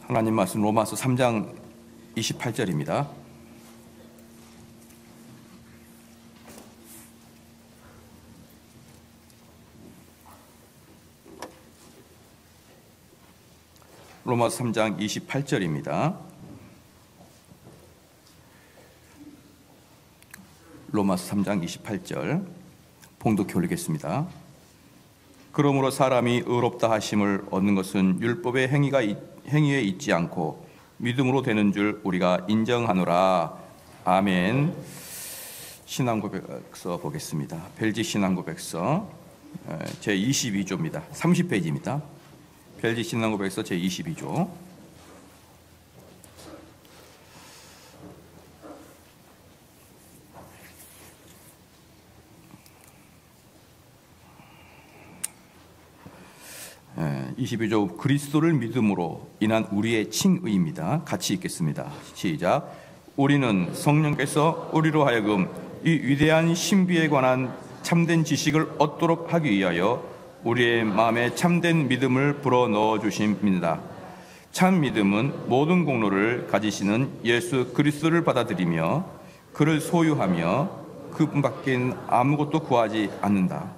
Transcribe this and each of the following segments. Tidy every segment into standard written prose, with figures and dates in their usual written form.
하나님 말씀 로마서 3장 28절입니다. 로마서 3장 28절입니다. 로마서 3장 28절 봉독해 올리겠습니다. 그러므로 사람이 의롭다 하심을 얻는 것은 율법의 행위에 있지 않고 믿음으로 되는 줄 우리가 인정하노라. 아멘. 신앙고백서 보겠습니다. 벨지 신앙고백서 제22조입니다. 30페이지입니다. 벨지 신앙고백서 제22조. 예, 22조 그리스도를 믿음으로 인한 우리의 칭의입니다. 같이 읽겠습니다. 시작. 우리는 성령께서 우리로 하여금 이 위대한 신비에 관한 참된 지식을 얻도록 하기 위하여 우리의 마음에 참된 믿음을 불어넣어 주심입니다. 참 믿음은 모든 공로를 가지시는 예수 그리스도를 받아들이며 그를 소유하며 그분밖에 아무것도 구하지 않는다.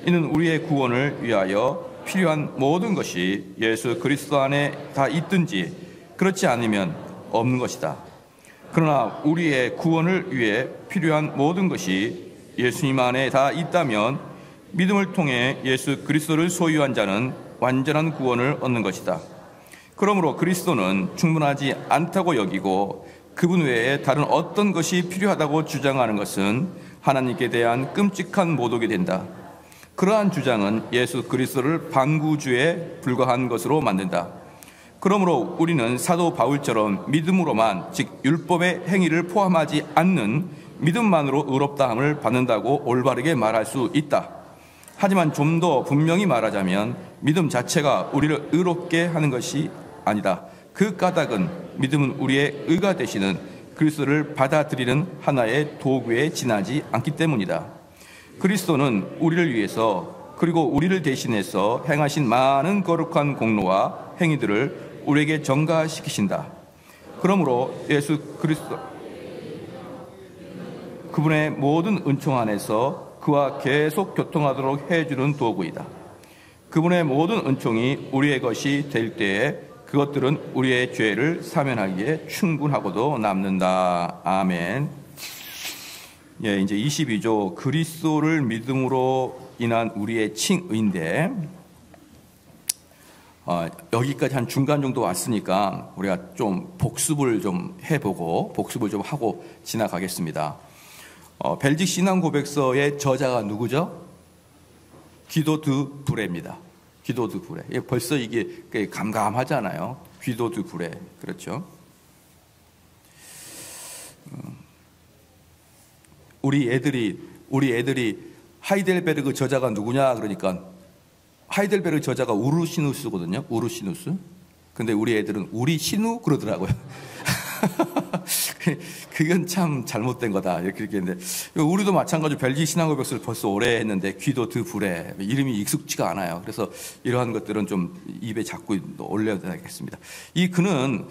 이는 우리의 구원을 위하여 필요한 모든 것이 예수 그리스도 안에 다 있든지 그렇지 않으면 없는 것이다. 그러나 우리의 구원을 위해 필요한 모든 것이 예수님 안에 다 있다면 믿음을 통해 예수 그리스도를 소유한 자는 완전한 구원을 얻는 것이다. 그러므로 그리스도는 충분하지 않다고 여기고 그분 외에 다른 어떤 것이 필요하다고 주장하는 것은 하나님께 대한 끔찍한 모독이 된다. 그러한 주장은 예수 그리스도를 반구주에 불과한 것으로 만든다. 그러므로 우리는 사도 바울처럼 믿음으로만, 즉 율법의 행위를 포함하지 않는 믿음만으로 의롭다함을 받는다고 올바르게 말할 수 있다. 하지만 좀 더 분명히 말하자면 믿음 자체가 우리를 의롭게 하는 것이 아니다. 그 까닭은 믿음은 우리의 의가 되시는 그리스도를 받아들이는 하나의 도구에 지나지 않기 때문이다. 그리스도는 우리를 위해서 그리고 우리를 대신해서 행하신 많은 거룩한 공로와 행위들을 우리에게 전가시키신다. 그러므로 예수 그리스도 그분의 모든 은총 안에서 그와 계속 교통하도록 해주는 도구이다. 그분의 모든 은총이 우리의 것이 될 때에 그것들은 우리의 죄를 사면하기에 충분하고도 남는다. 아멘. 예, 이제 22조 그리스도를 믿음으로 인한 우리의 칭의인데 여기까지 한 중간 정도 왔으니까 우리가 좀 복습을 좀 해보고 복습을 좀 하고 지나가겠습니다. 벨직 신앙 고백서의 저자가 누구죠? 기도 드 브레입니다. 기도 드 브레. 벌써 이게 감감하잖아요. 기도 드 브레. 그렇죠? 우리 애들이 하이델베르그 저자가 누구냐 그러니까 하이델베르그 저자가 우르시누스거든요. 우르시누스. 근데 우리 애들은 우리 신우 그러더라고요. 그건 참 잘못된 거다 이렇게 얘기했는데 우리도 마찬가지로 벨기 신앙고백서를 벌써 오래 했는데 귀도 드 불에 이름이 익숙지가 않아요. 그래서 이러한 것들은 좀 입에 자꾸 올려야 되겠습니다. 이 그는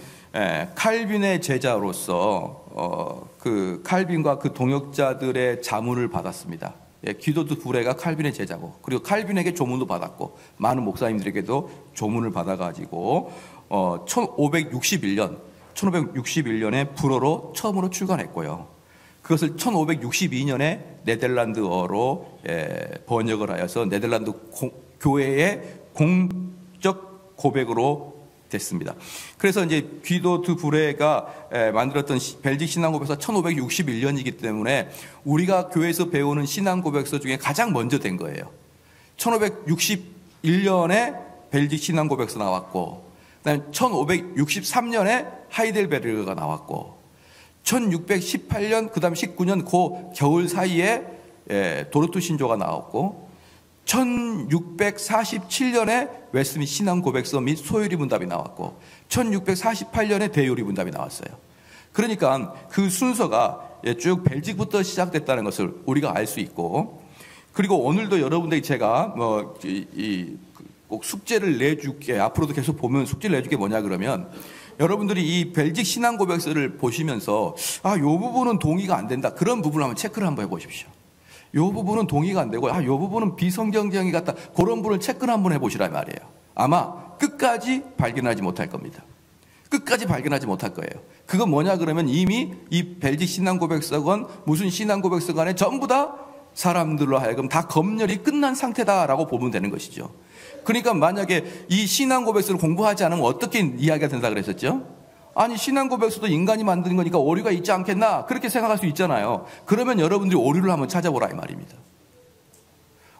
칼빈의 제자로서 그 칼빈과 그 동역자들의 자문을 받았습니다. 기도드 부레가 칼빈의 제자고 그리고 칼빈에게 조문도 받았고 많은 목사님들에게도 조문을 받아가지고 1561년에 불어로 처음으로 출간했고요. 그것을 1562년에 네덜란드어로 번역을 하여서 네덜란드 교회의 공적 고백으로 됐습니다. 그래서 이제 귀도 드 브레가 만들었던 벨직 신앙고백서 1561년이기 때문에 우리가 교회에서 배우는 신앙고백서 중에 가장 먼저 된 거예요. 1561년에 벨직 신앙고백서 나왔고 그다음에 1563년에 하이델베르그가 나왔고 1618년 그다음 19년 그 겨울 사이에 도르트 신조가 나왔고 1647년에 웨스민 신앙고백서 및 소요리 문답이 나왔고 1648년에 대요리 문답이 나왔어요. 그러니까 그 순서가 쭉 벨직부터 시작됐다는 것을 우리가 알 수 있고 그리고 오늘도 여러분들이 제가 꼭 숙제를 내줄게. 앞으로도 계속 보면 숙제를 내줄게 뭐냐 그러면 여러분들이 이 벨직 신앙 고백서를 보시면서 요 부분은 동의가 안 된다. 그런 부분을 한번 체크를 한번 해보십시오. 요 부분은 동의가 안 되고 요 부분은 비성경적인 것 같다. 그런 부분을 체크를 한번 해보시란 말이에요. 아마 끝까지 발견하지 못할 겁니다. 끝까지 발견하지 못할 거예요. 그건 뭐냐 그러면 이미 이 벨직 신앙 고백서건 무슨 신앙 고백서간에 전부 다 사람들로 하여금 다 검열이 끝난 상태다라고 보면 되는 것이죠. 그러니까 만약에 이 신앙 고백서를 공부하지 않으면 어떻게 이야기가 된다 그랬었죠? 아니 신앙 고백서도 인간이 만드는 거니까 오류가 있지 않겠나 그렇게 생각할 수 있잖아요. 그러면 여러분들이 오류를 한번 찾아보라 이 말입니다.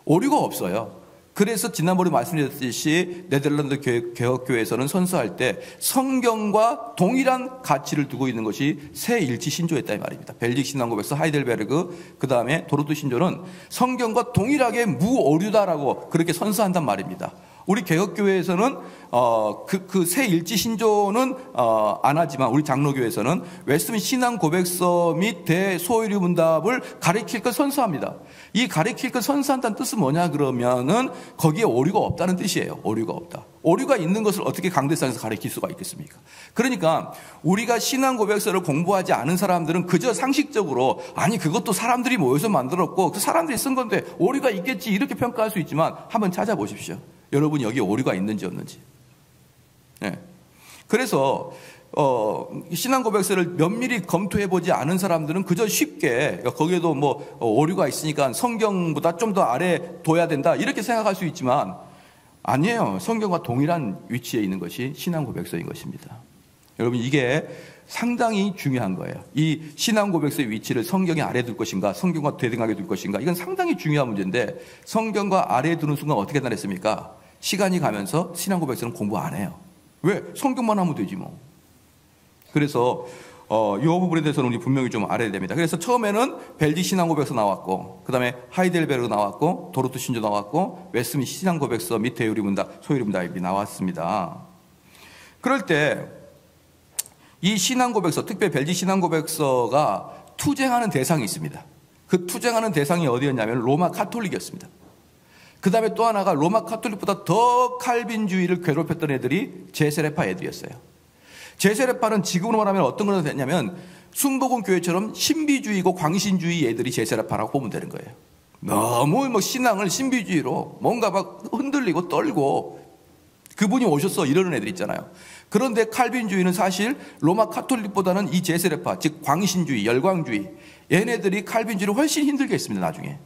오류가 없어요. 그래서 지난번에 말씀드렸듯이 네덜란드 개혁교회에서는 선서할 때 성경과 동일한 가치를 두고 있는 것이 새 일치 신조였다 이 말입니다. 벨직 신앙 고백서, 하이델베르그, 그 다음에 도르트 신조는 성경과 동일하게 무오류다라고 그렇게 선서한단 말입니다. 우리 개혁교회에서는 그 새 일치 신조는 안 하지만 우리 장로교회에서는 웨스트민스터 신앙 고백서 및 대소오류 문답을 가리킬 것 선서합니다. 이 가리킬 것 선서한다는 뜻은 뭐냐 그러면은 거기에 오류가 없다는 뜻이에요. 오류가 없다. 오류가 있는 것을 어떻게 강대상에서 가리킬 수가 있겠습니까? 그러니까 우리가 신앙 고백서를 공부하지 않은 사람들은 그저 상식적으로 아니 그것도 사람들이 모여서 만들었고 그 사람들이 쓴 건데 오류가 있겠지 이렇게 평가할 수 있지만 한번 찾아보십시오. 여러분 여기 오류가 있는지 없는지. 네. 그래서 신앙 고백서를 면밀히 검토해보지 않은 사람들은 그저 쉽게 거기에도 뭐 오류가 있으니까 성경보다 좀 더 아래 둬야 된다 이렇게 생각할 수 있지만 아니에요. 성경과 동일한 위치에 있는 것이 신앙 고백서인 것입니다. 여러분 이게 상당히 중요한 거예요. 이 신앙 고백서의 위치를 성경의 아래에 둘 것인가 성경과 대등하게 둘 것인가 이건 상당히 중요한 문제인데 성경과 아래에 두는 순간 어떻게 나랬습니까? 시간이 가면서 신앙 고백서는 공부 안 해요. 왜? 성경만 하면 되지 뭐. 그래서 이 부분에 대해서는 우리 분명히 좀 알아야 됩니다. 그래서 처음에는 벨직 신앙 고백서 나왔고 그 다음에 하이델베르그 나왔고 도르트 신조 나왔고 웨스트민스터 신앙 고백서 및 대요리 문답, 소요리 문답이 나왔습니다. 그럴 때 이 신앙 고백서, 특별히 벨직 신앙 고백서가 투쟁하는 대상이 있습니다. 그 투쟁하는 대상이 어디였냐면 로마 카톨릭이었습니다. 그 다음에 또 하나가 로마 카톨릭보다 더 칼빈주의를 괴롭혔던 애들이 제세례파 애들이었어요. 제세례파는 지금으로 말하면 어떤 걸 했냐면 순복음 교회처럼 신비주의고 광신주의 애들이 제세례파라고 보면 되는 거예요. 너무 뭐 신앙을 신비주의로 뭔가 막 흔들리고 떨고 그분이 오셨어 이러는 애들 있잖아요. 그런데 칼빈주의는 사실 로마 카톨릭보다는 이 제세례파 즉 광신주의, 열광주의 얘네들이 칼빈주의를 훨씬 힘들게 했습니다. 나중에.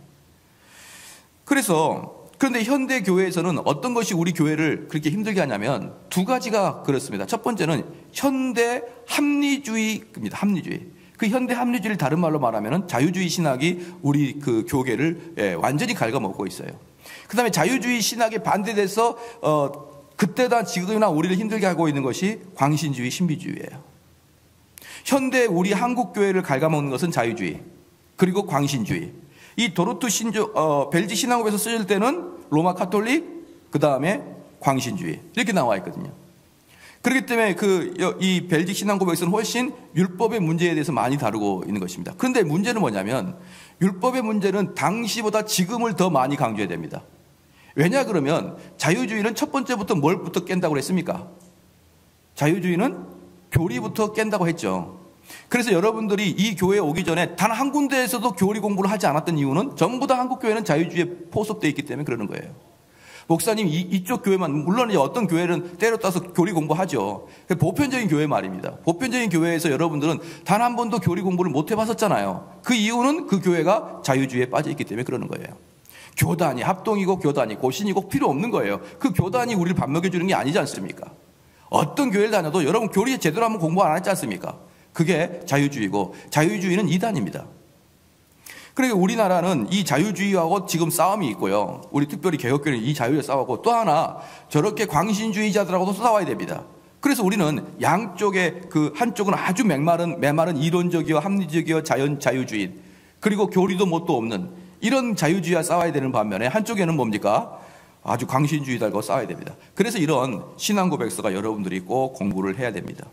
그런데 현대 교회에서는 어떤 것이 우리 교회를 그렇게 힘들게 하냐면 두 가지가 그렇습니다. 첫 번째는 현대 합리주의입니다. 합리주의. 그 현대 합리주의를 다른 말로 말하면 자유주의 신학이 우리 그 교계를 완전히 갉아먹고 있어요. 그 다음에 자유주의 신학에 반대돼서 그때나 지금이나 우리를 힘들게 하고 있는 것이 광신주의, 신비주의예요. 현대 우리 한국 교회를 갉아먹는 것은 자유주의 그리고 광신주의. 이 도르트 신조 벨직 신앙고백서 쓰일 때는 로마 카톨릭 그 다음에 광신주의 이렇게 나와 있거든요. 그렇기 때문에 이 벨직 신앙고백서는 훨씬 율법의 문제에 대해서 많이 다루고 있는 것입니다. 그런데 문제는 뭐냐면 율법의 문제는 당시보다 지금을 더 많이 강조해야 됩니다. 왜냐 그러면 자유주의는 첫 번째부터 뭘부터 깬다고 했습니까? 자유주의는 교리부터 깬다고 했죠. 그래서 여러분들이 이 교회에 오기 전에 단 한 군데에서도 교리 공부를 하지 않았던 이유는 전부 다 한국 교회는 자유주의에 포섭되어 있기 때문에 그러는 거예요. 목사님 이쪽 교회만 물론 이제 어떤 교회는 때려 따서 교리 공부하죠. 보편적인 교회 말입니다. 보편적인 교회에서 여러분들은 단 한 번도 교리 공부를 못 해봤었잖아요. 그 이유는 그 교회가 자유주의에 빠져 있기 때문에 그러는 거예요. 교단이 합동이고 교단이 고신이고 필요 없는 거예요. 그 교단이 우리를 밥 먹여주는 게 아니지 않습니까? 어떤 교회를 다녀도 여러분 교리 제대로 한번 공부 안 했지 않습니까? 그게 자유주의고 자유주의는 이단입니다. 그러니까 우리나라는 이 자유주의하고 지금 싸움이 있고요. 우리 특별히 개혁교회는 이 자유에 싸우고 또 하나 저렇게 광신주의자들하고도 싸워야 됩니다. 그래서 우리는 양쪽에 그 한쪽은 아주 메마른 이론적이요 합리적이요 자유주의 그리고 교리도 뭣도 없는 이런 자유주의와 싸워야 되는 반면에 한쪽에는 뭡니까? 아주 광신주의들과 싸워야 됩니다. 그래서 이런 신앙고백서가 여러분들이 꼭 공부를 해야 됩니다.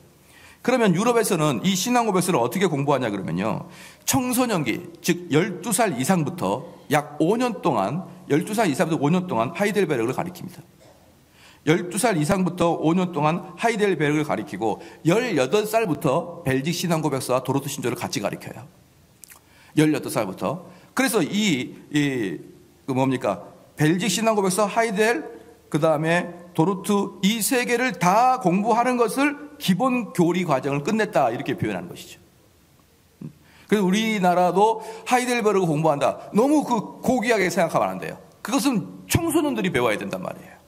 그러면 유럽에서는 이 신앙고백서를 어떻게 공부하냐 그러면요. 청소년기, 즉 12살 이상부터 약 5년 동안 12살 이상부터 5년 동안 하이델베르크를 가리킵니다. 12살 이상부터 5년 동안 하이델베르크를 가리키고 18살부터 벨직 신앙고백서와 도로트 신조를 같이 가리켜요. 18살부터. 그래서 벨직 신앙고백서, 하이델, 그 다음에 도르트, 이 세 개를 다 공부하는 것을 기본 교리 과정을 끝냈다, 이렇게 표현하는 것이죠. 그래서 우리나라도 하이델베르크 공부한다, 너무 고귀하게 생각하면 안 돼요. 그것은 청소년들이 배워야 된단 말이에요.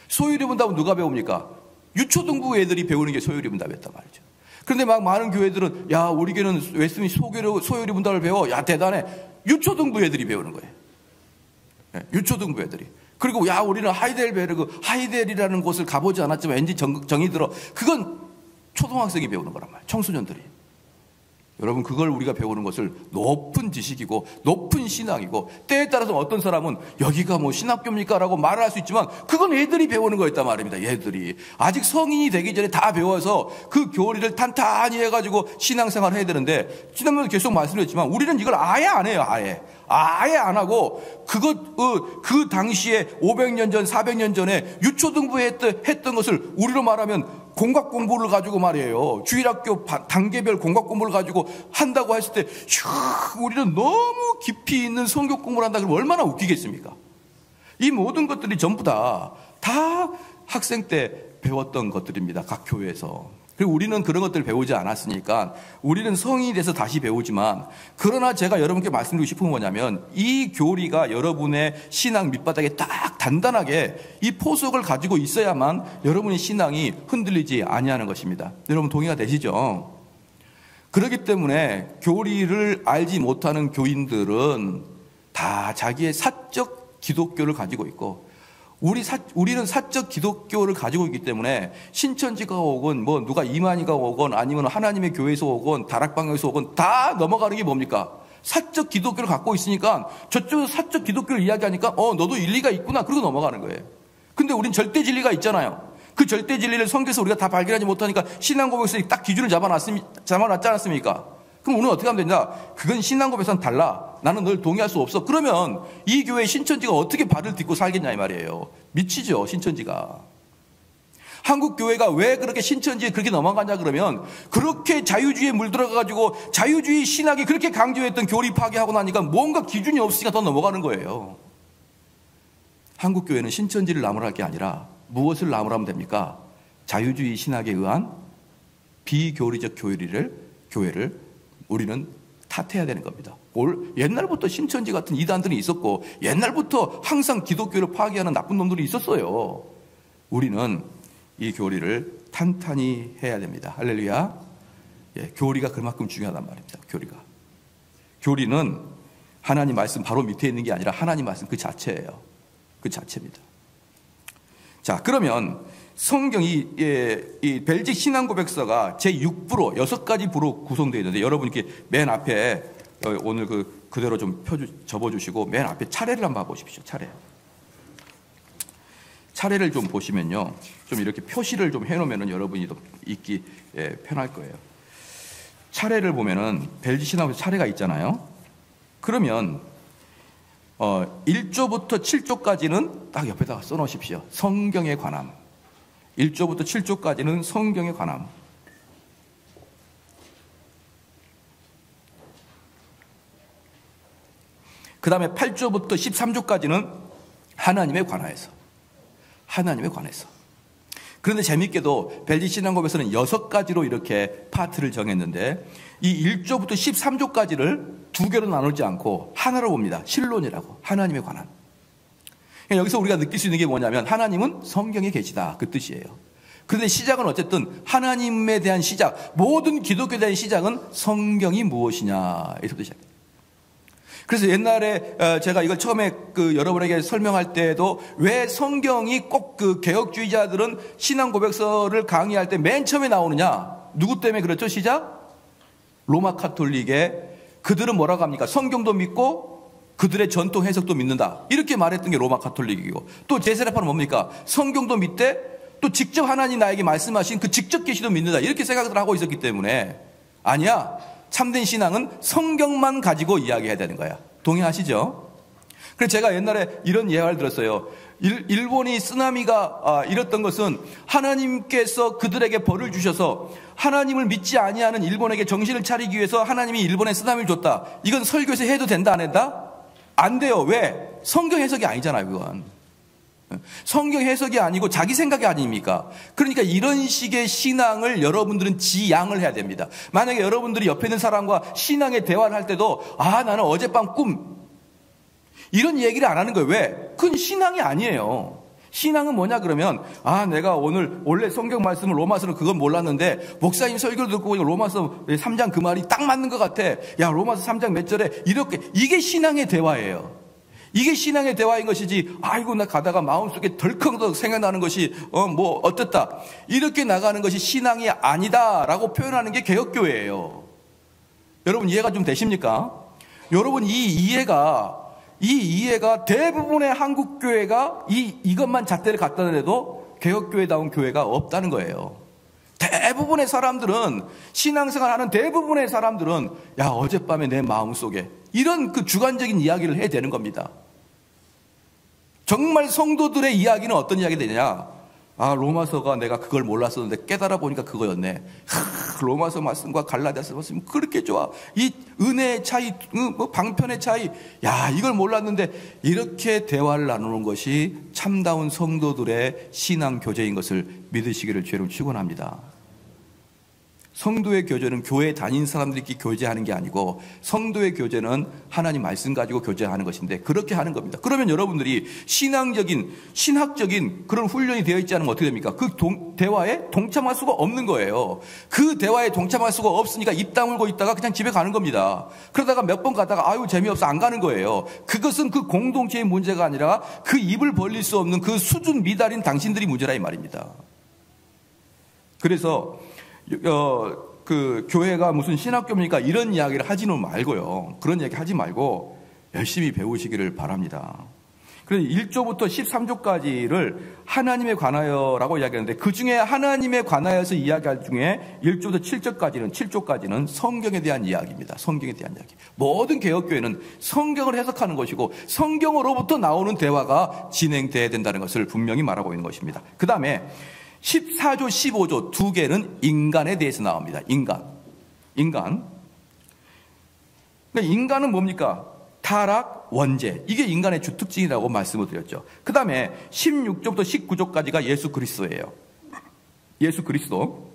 소유리 문답은 누가 배웁니까? 유초등부 애들이 배우는 게 소유리 문답이었단 말이죠. 그런데 막 많은 교회들은, 야, 우리 교회는 웨스민 소유리 문답을 배워. 야, 대단해. 유초등부 애들이 배우는 거예요. 유초등부 애들이. 그리고 야, 우리는 하이델베르크, 하이델이라는 곳을 가보지 않았지만 왠지 정이 들어. 그건 초등학생이 배우는 거란 말이에요. 청소년들이. 여러분, 그걸 우리가 배우는 것을 높은 지식이고 높은 신앙이고, 때에 따라서 어떤 사람은 여기가 뭐 신학교입니까? 라고 말을 할 수 있지만 그건 애들이 배우는 거였단 말입니다. 애들이 아직 성인이 되기 전에 다 배워서 그 교리를 탄탄히 해가지고 신앙생활을 해야 되는데, 지난번에 계속 말씀드렸지만 우리는 이걸 아예 안 해요. 아예 안 하고, 그 당시에 500년 전, 400년 전에 유초등부에 했던 것을 우리로 말하면 공각 공부를 가지고 말이에요. 주일학교 단계별 공각 공부를 가지고 한다고 했을 때, 우리는 너무 깊이 있는 성경 공부를 한다 그러면 얼마나 웃기겠습니까? 이 모든 것들이 전부 다 학생 때 배웠던 것들입니다. 각 교회에서. 그리고 우리는 그런 것들을 배우지 않았으니까 우리는 성인이 돼서 다시 배우지만, 그러나 제가 여러분께 말씀드리고 싶은 건 뭐냐면, 이 교리가 여러분의 신앙 밑바닥에 딱 단단하게 이 포석을 가지고 있어야만 여러분의 신앙이 흔들리지 아니하는 것입니다. 여러분 동의가 되시죠? 그렇기 때문에 교리를 알지 못하는 교인들은 다 자기의 사적 기독교를 가지고 있고, 우리는 사적 기독교를 가지고 있기 때문에 신천지가 오건 뭐 누가 이만희가 오건 아니면 하나님의 교회에서 오건 다락방에서 오건 다 넘어가는 게 뭡니까? 사적 기독교를 갖고 있으니까 저쪽에서 사적 기독교를 이야기하니까 너도 일리가 있구나, 그러고 넘어가는 거예요. 근데 우린 절대 진리가 있잖아요. 그 절대 진리를 성경에서 우리가 다 발견하지 못하니까 신앙고백에서 딱 기준을 잡아놨지 않았습니까? 그럼 오늘 어떻게 하면 되냐? 그건 신앙고백에서는 달라. 나는 널 동의할 수 없어. 그러면 이 교회 신천지가 어떻게 발을 딛고 살겠냐 이 말이에요. 미치죠, 신천지가. 한국 교회가 왜 그렇게 신천지에 그렇게 넘어가냐 그러면, 그렇게 자유주의에 물들어가지고 자유주의 신학이 그렇게 강조했던 교리 파괴하고 나니까 뭔가 기준이 없으니까 더 넘어가는 거예요. 한국 교회는 신천지를 나무랄 게 아니라 무엇을 나무라면 됩니까? 자유주의 신학에 의한 비교리적 교회를 우리는 탓해야 되는 겁니다. 옛날부터 신천지 같은 이단들이 있었고, 옛날부터 항상 기독교를 파괴하는 나쁜 놈들이 있었어요. 우리는 이 교리를 탄탄히 해야 됩니다. 할렐루야. 교리가 그만큼 중요하단 말입니다. 교리는 하나님 말씀 바로 밑에 있는 게 아니라 하나님 말씀 그 자체예요. 그 자체입니다. 자, 그러면 성경이 이 벨직 신앙고백서가 제6부로 6가지 부로 구성되어 있는데, 여러분 이렇게 맨 앞에 오늘 그대로 좀 접어주시고 맨 앞에 차례를 한번 봐보십시오. 차례를 좀 보시면요, 좀 이렇게 표시를 좀 해놓으면은 여러분이 더 읽기 편할 거예요. 차례를 보면은 벨직 신앙고백서 차례가 있잖아요. 그러면 1조부터 7조까지는 딱 옆에다가 써놓으십시오. 성경에 관함. 1조부터 7조까지는 성경에 관함. 그 다음에 8조부터 13조까지는 하나님에 관하여서. 그런데 재밌게도 벨직 신앙고백서는 6가지로 이렇게 파트를 정했는데, 이 1조부터 13조까지를 2개로 나누지 않고 하나로 봅니다. 신론이라고. 하나님에 관한. 여기서 우리가 느낄 수 있는 게 뭐냐면, 하나님은 성경에 계시다, 그 뜻이에요. 그런데 시작은 어쨌든 하나님에 대한 시작, 모든 기독교에 대한 시작은 성경이 무엇이냐 에서부터 시작해요. 그래서 옛날에 제가 이걸 처음에 여러분에게 설명할 때에도, 왜 성경이 꼭 개혁주의자들은 신앙 고백서를 강의할 때 맨 처음에 나오느냐, 누구 때문에 그렇죠? 시작? 로마 카톨릭의, 그들은 뭐라고 합니까? 성경도 믿고 그들의 전통 해석도 믿는다, 이렇게 말했던 게 로마 카톨릭이고, 또 제세례파는 뭡니까? 성경도 믿되 또 직접 하나님 나에게 말씀하신 그 직접 계시도 믿는다, 이렇게 생각을 하고 있었기 때문에, 아니야, 참된 신앙은 성경만 가지고 이야기해야 되는 거야. 동의하시죠? 그래서 제가 옛날에 이런 예화를 들었어요. 일본이 쓰나미가 일었던 것은 하나님께서 그들에게 벌을 주셔서 하나님을 믿지 아니하는 일본에게 정신을 차리기 위해서 하나님이 일본에 쓰나미를 줬다. 이건 설교에서 해도 된다, 안 된다? 안 돼요. 왜? 성경 해석이 아니잖아요, 그건. 성경 해석이 아니고 자기 생각이 아닙니까? 그러니까 이런 식의 신앙을 여러분들은 지양을 해야 됩니다. 만약에 여러분들이 옆에 있는 사람과 신앙의 대화를 할 때도 나는 어젯밤 꿈 이런 얘기를 안 하는 거예요. 왜? 그건 신앙이 아니에요. 신앙은 뭐냐 그러면 내가 원래 성경 말씀을 로마서는 그건 몰랐는데 목사님 설교를 듣고 보니까 로마서 3장 그 말이 딱 맞는 것 같아. 야, 로마서 3장 몇 절에 이렇게, 이게 신앙의 대화예요. 이게 신앙의 대화인 것이지, 아이고 나 가다가 마음속에 덜컹덜 생각나는 것이 어땠다 이렇게 나가는 것이 신앙이 아니다라고 표현하는 게 개혁교회예요. 여러분 이해가 좀 되십니까? 여러분 이 이해가 대부분의 한국교회가 이것만 잣대를 갖다 대도 개혁교회다운 교회가 없다는 거예요. 대부분의 사람들은, 신앙생활 하는 대부분의 사람들은 어젯밤에 내 마음속에 이런 그 주관적인 이야기를 해야 되는 겁니다. 정말 성도들의 이야기는 어떤 이야기가 되냐? 로마서가 내가 그걸 몰랐었는데 깨달아 보니까 그거였네. 로마서 말씀과 갈라디아서 말씀 그렇게 좋아. 이 은혜의 차이, 방편의 차이. 이걸 몰랐는데, 이렇게 대화를 나누는 것이 참다운 성도들의 신앙 교제인 것을 믿으시기를 주로 축원합니다. 성도의 교제는 교회 다닌 사람들끼리 교제하는 게 아니고, 성도의 교제는 하나님 말씀 가지고 교제하는 것인데, 그렇게 하는 겁니다. 그러면 여러분들이 신학적인 그런 훈련이 되어 있지 않으면 어떻게 됩니까? 그 대화에 동참할 수가 없는 거예요. 그 대화에 동참할 수가 없으니까 입 다물고 있다가 그냥 집에 가는 겁니다. 그러다가 몇 번 가다가 재미없어 안 가는 거예요. 그것은 그 공동체의 문제가 아니라 그 입을 벌릴 수 없는 그 수준 미달인 당신들이 문제라 이 말입니다. 그래서 그 교회가 무슨 신학교입니까? 이런 이야기를 하지는 말고요. 그런 이야기 하지 말고 열심히 배우시기를 바랍니다. 그래서 1조부터 13조까지를 하나님에 관하여라고 이야기하는데, 그 중에 하나님에 관하여서 이야기할 중에 1조부터 7조까지는 성경에 대한 이야기입니다. 성경에 대한 이야기. 모든 개혁교회는 성경을 해석하는 것이고 성경으로부터 나오는 대화가 진행돼야 된다는 것을 분명히 말하고 있는 것입니다. 그 다음에 14조, 15조 두 개는 인간에 대해서 나옵니다. 인간. 그러니까 인간은 뭡니까? 타락, 원죄. 이게 인간의 주특징이라고 말씀을 드렸죠. 그 다음에 16조부터 19조까지가 예수 그리스도예요. 예수 그리스도.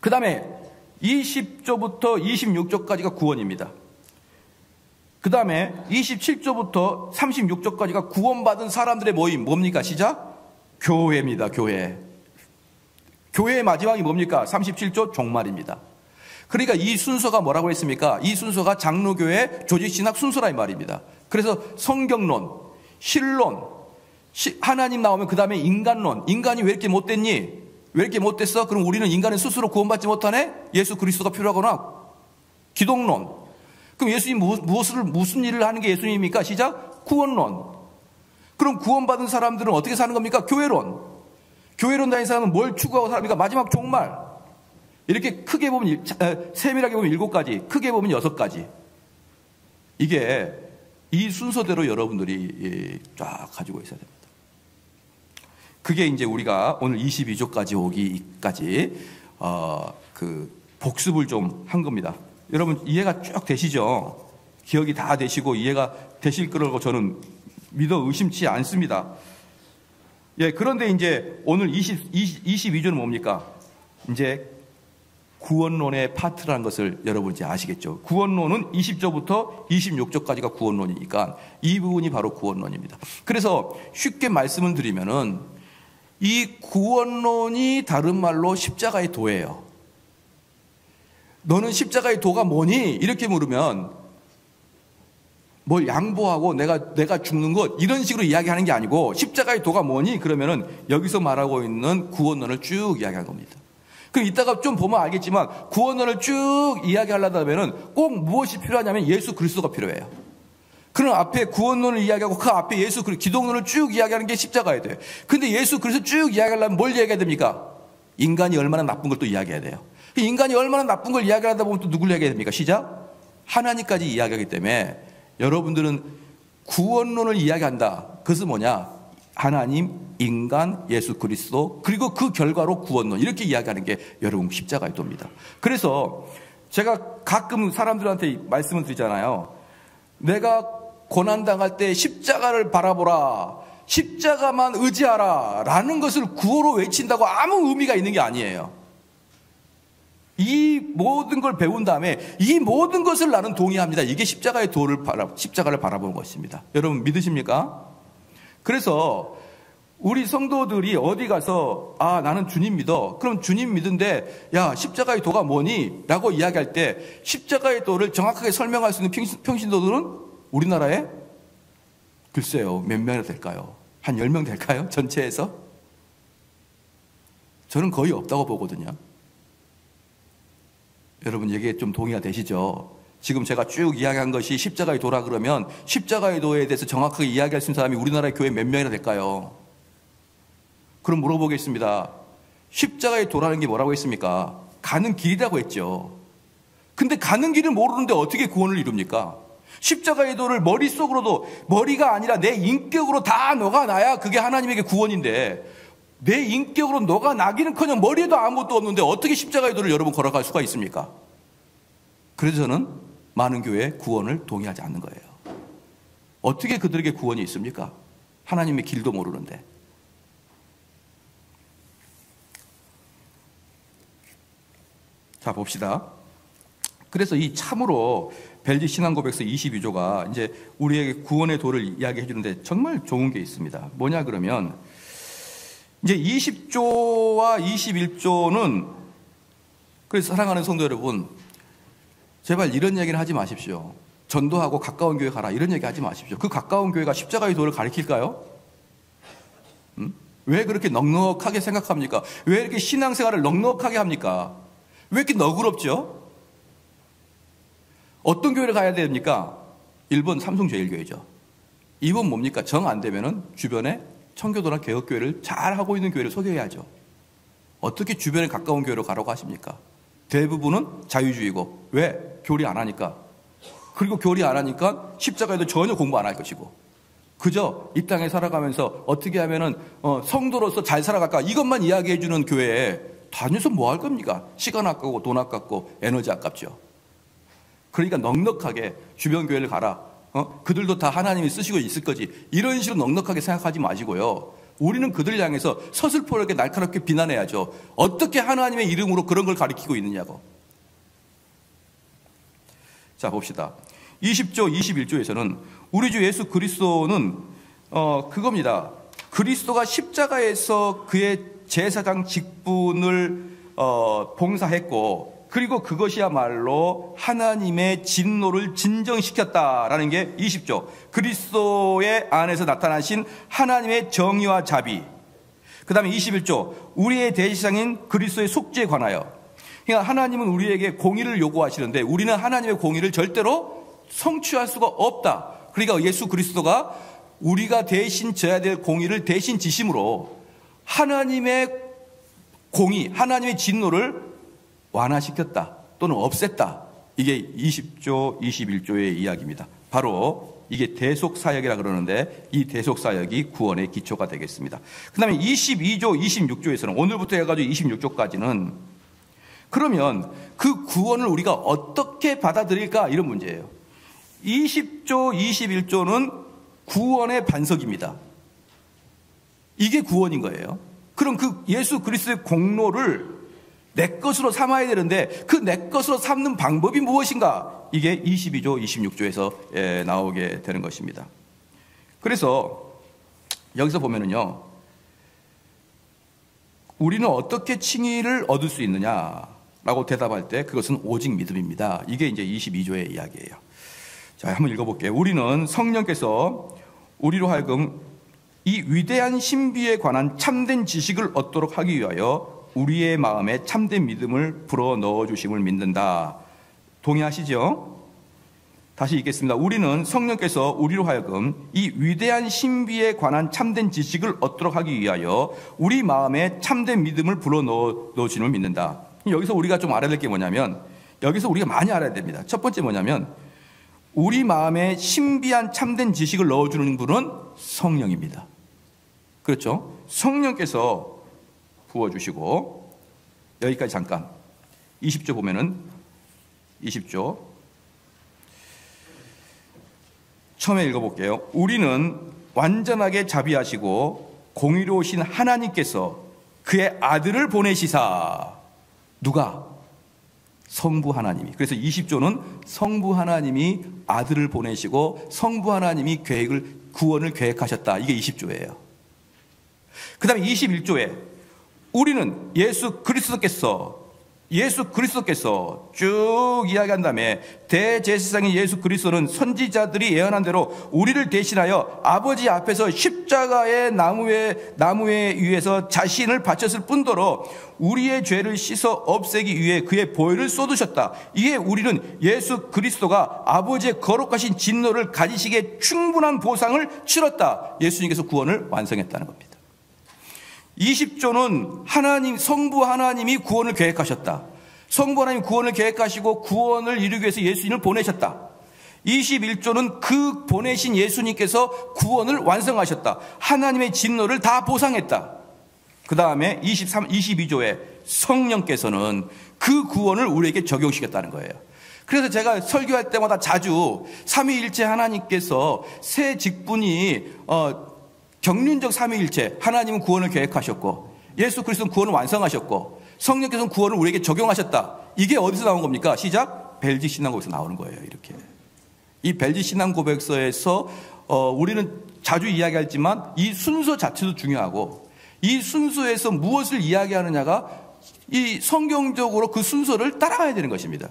그 다음에 20조부터 26조까지가 구원입니다. 그 다음에 27조부터 36조까지가 구원받은 사람들의 모임. 뭡니까? 시작? 교회입니다. 교회. 교회의 마지막이 뭡니까? 37조 종말입니다. 그러니까 이 순서가 뭐라고 했습니까? 이 순서가 장로교회 조직신학 순서라 이 말입니다. 그래서 성경론, 신론, 하나님 나오면 그 다음에 인간론. 인간이 왜 이렇게 못됐니? 왜 이렇게 못됐어? 그럼 우리는 인간은 스스로 구원받지 못하네? 예수 그리스도가 필요하거나. 기독론. 그럼 예수님 무슨 일을 하는 게 예수님입니까? 시작? 구원론. 그럼 구원받은 사람들은 어떻게 사는 겁니까? 교회론. 교회론 다니는 사람은 뭘 추구하고 삽니까? 마지막 종말. 이렇게 크게 보면, 세밀하게 보면 7가지, 크게 보면 6가지. 이게 이 순서대로 여러분들이 쫙 가지고 있어야 됩니다. 그게 이제 우리가 오늘 22조까지 오기까지 그 복습을 좀 한 겁니다. 여러분 이해가 쭉 되시죠? 기억이 다 되시고 이해가 되실 거라고 저는 믿어 의심치 않습니다. 그런데 이제 오늘 22조는 뭡니까? 이제 구원론의 파트라는 것을 여러분 이제 아시겠죠? 구원론은 20조부터 26조까지가 구원론이니까 이 부분이 바로 구원론입니다. 그래서 쉽게 말씀을 드리면은 이 구원론이 다른 말로 십자가의 도예요. 너는 십자가의 도가 뭐니? 이렇게 물으면 뭘 양보하고 내가 죽는 것 이런 식으로 이야기하는 게 아니고 십자가의 도가 뭐니? 그러면은 여기서 말하고 있는 구원론을 쭉 이야기한 겁니다. 그럼 이따가 좀 보면 알겠지만 구원론을 쭉 이야기하려면은 꼭 무엇이 필요하냐면 예수 그리스도가 필요해요. 그럼 앞에 구원론을 이야기하고 그 앞에 예수 그리스도 기독론을 쭉 이야기하는 게 십자가야 돼요. 근데 예수 그리스도 쭉 이야기하려면 뭘 이야기해야 됩니까? 인간이 얼마나 나쁜 걸 또 이야기해야 돼요. 인간이 얼마나 나쁜 걸 이야기하다 보면 또 누굴 이야기해야 됩니까? 시작? 하나님까지 이야기하기 때문에 여러분들은 구원론을 이야기한다. 그것은 뭐냐? 하나님, 인간, 예수 그리스도, 그리고 그 결과로 구원론, 이렇게 이야기하는 게 여러분 십자가의 도입니다. 그래서 제가 가끔 사람들한테 말씀을 드리잖아요. 내가 고난당할 때 십자가를 바라보라, 십자가만 의지하라 라는 것을 구호로 외친다고 아무 의미가 있는 게 아니에요. 이 모든 걸 배운 다음에 이 모든 것을 나는 동의합니다. 이게 십자가의 도를 십자가를 바라보는 것입니다. 여러분 믿으십니까? 그래서 우리 성도들이 어디 가서 나는 주님 믿어. 그럼 주님 믿은데 야, 십자가의 도가 뭐니? 라고 이야기할 때 십자가의 도를 정확하게 설명할 수 있는 평신도들은 우리나라에 글쎄요, 몇 명이나 될까요? 한 10명 될까요? 전체에서? 저는 거의 없다고 보거든요. 여러분 얘기에 좀 동의가 되시죠? 지금 제가 쭉 이야기한 것이 십자가의 도라 그러면 십자가의 도에 대해서 정확하게 이야기할 수 있는 사람이 우리나라의 교회 몇 명이나 될까요? 그럼 물어보겠습니다. 십자가의 도라는 게 뭐라고 했습니까? 가는 길이라고 했죠. 근데 가는 길을 모르는데 어떻게 구원을 이룹니까? 십자가의 도를 머릿속으로도, 머리가 아니라 내 인격으로 다 녹아나야 그게 하나님에게 구원인데, 내 인격으로 녹아나기는커녕 머리에도 아무것도 없는데 어떻게 십자가의 도를 여러분 걸어갈 수가 있습니까? 그래서 저는 많은 교회의 구원을 동의하지 않는 거예요. 어떻게 그들에게 구원이 있습니까? 하나님의 길도 모르는데. 자, 봅시다. 그래서 이 참으로 벨지 신앙고백서 22조가 이제 우리에게 구원의 도를 이야기해 주는데 정말 좋은 게 있습니다. 뭐냐 그러면 이제 20조와 21조는, 그래서 사랑하는 성도 여러분, 제발 이런 얘기는 하지 마십시오. 전도하고 가까운 교회 가라 이런 얘기 하지 마십시오. 그 가까운 교회가 십자가의 도를 가리킬까요? 왜 그렇게 넉넉하게 생각합니까? 왜 이렇게 신앙생활을 넉넉하게 합니까? 왜 이렇게 너그럽죠? 어떤 교회를 가야 됩니까? 1번 삼성제일교회죠. 2번 뭡니까? 정 안 되면은 주변에 청교도나 개혁교회를 잘 하고 있는 교회를 소개해야죠. 어떻게 주변에 가까운 교회로 가라고 하십니까? 대부분은 자유주의고. 왜? 교리 안 하니까. 그리고 교리 안 하니까 십자가에도 전혀 공부 안 할 것이고, 그저 이 땅에 살아가면서 어떻게 하면은 성도로서 잘 살아갈까 이것만 이야기해주는 교회에 다녀서 뭐 할 겁니까? 시간 아깝고 돈 아깝고 에너지 아깝죠. 그러니까 넉넉하게 주변 교회를 가라. 그들도 다 하나님이 쓰시고 있을 거지. 이런 식으로 넉넉하게 생각하지 마시고요. 우리는 그들을 향해서 서슬퍼렇게 날카롭게 비난해야죠. 어떻게 하나님의 이름으로 그런 걸 가리키고 있느냐고. 자, 봅시다. 20조, 21조에서는 우리 주 예수 그리스도는 그겁니다. 그리스도가 십자가에서 그의 제사장 직분을 봉사했고, 그리고 그것이야말로 하나님의 진노를 진정시켰다라는 게 20조. 그리스도의 안에서 나타나신 하나님의 정의와 자비. 그 다음에 21조. 우리의 대제사장인 그리스도의 속죄에 관하여. 그러니까 하나님은 우리에게 공의를 요구하시는데 우리는 하나님의 공의를 절대로 성취할 수가 없다. 그러니까 예수 그리스도가 우리가 대신 져야 될 공의를 대신 지심으로 하나님의 공의, 하나님의 진노를 완화시켰다 또는 없앴다. 이게 20조, 21조의 이야기입니다. 바로 이게 대속사역이라 그러는데 이 대속사역이 구원의 기초가 되겠습니다. 그 다음에 22조, 26조에서는 오늘부터 해가지고 26조까지는 그러면 그 구원을 우리가 어떻게 받아들일까 이런 문제예요. 20조, 21조는 구원의 반석입니다. 이게 구원인 거예요. 그럼 그 예수 그리스도의 공로를 내 것으로 삼아야 되는데 그 내 것으로 삼는 방법이 무엇인가? 이게 22조, 26조에서 나오게 되는 것입니다. 그래서 여기서 보면은요, 우리는 어떻게 칭의를 얻을 수 있느냐라고 대답할 때 그것은 오직 믿음입니다. 이게 이제 22조의 이야기예요. 자, 한번 읽어볼게요. 우리는 성령께서 우리로 하여금 이 위대한 신비에 관한 참된 지식을 얻도록 하기 위하여 우리의 마음에 참된 믿음을 불어 넣어주심을 믿는다. 동의하시죠? 다시 읽겠습니다. 우리는 성령께서 우리로 하여금 이 위대한 신비에 관한 참된 지식을 얻도록 하기 위하여 우리 마음에 참된 믿음을 불어 넣어주심을 믿는다. 여기서 우리가 좀 알아야 될 게 뭐냐면, 여기서 우리가 많이 알아야 됩니다. 첫 번째 뭐냐면, 우리 마음에 신비한 참된 지식을 넣어주는 분은 성령입니다. 그렇죠? 성령께서 부어주시고, 여기까지 잠깐. 20조 보면은 20조 처음에 읽어볼게요. 우리는 완전하게 자비하시고 공의로우신 하나님께서 그의 아들을 보내시사. 누가? 성부 하나님이. 그래서 20조는 성부 하나님이 아들을 보내시고 성부 하나님이 구원을 계획하셨다. 이게 20조예요. 그 다음에 21조에 우리는 예수 그리스도께서 쭉 이야기한 다음에 대제사장인 예수 그리스도는 선지자들이 예언한 대로 우리를 대신하여 아버지 앞에서 십자가의 나무에 위에서 자신을 바쳤을 뿐더러 우리의 죄를 씻어 없애기 위해 그의 보혈을 쏟으셨다. 이에 우리는 예수 그리스도가 아버지의 거룩하신 진노를 가지시기에 충분한 보상을 치렀다. 예수님께서 구원을 완성했다는 겁니다. 20조는 성부 하나님이 구원을 계획하셨다. 성부 하나님이 구원을 계획하시고 구원을 이루기 위해서 예수님을 보내셨다. 21조는 그 보내신 예수님께서 구원을 완성하셨다. 하나님의 진노를 다 보상했다. 그 다음에 22조에 성령께서는 그 구원을 우리에게 적용시켰다는 거예요. 그래서 제가 설교할 때마다 자주 삼위일체 하나님께서 새 직분이 경륜적 삼위일체, 하나님은 구원을 계획하셨고 예수 그리스도는 구원을 완성하셨고 성령께서는 구원을 우리에게 적용하셨다. 이게 어디서 나온 겁니까? 시작. 벨지 신앙고백에서 나오는 거예요. 이렇게. 이 벨지 신앙고백서에서 우리는 자주 이야기하지만 이 순서 자체도 중요하고 이 순서에서 무엇을 이야기하느냐가 이 성경적으로 그 순서를 따라가야 되는 것입니다.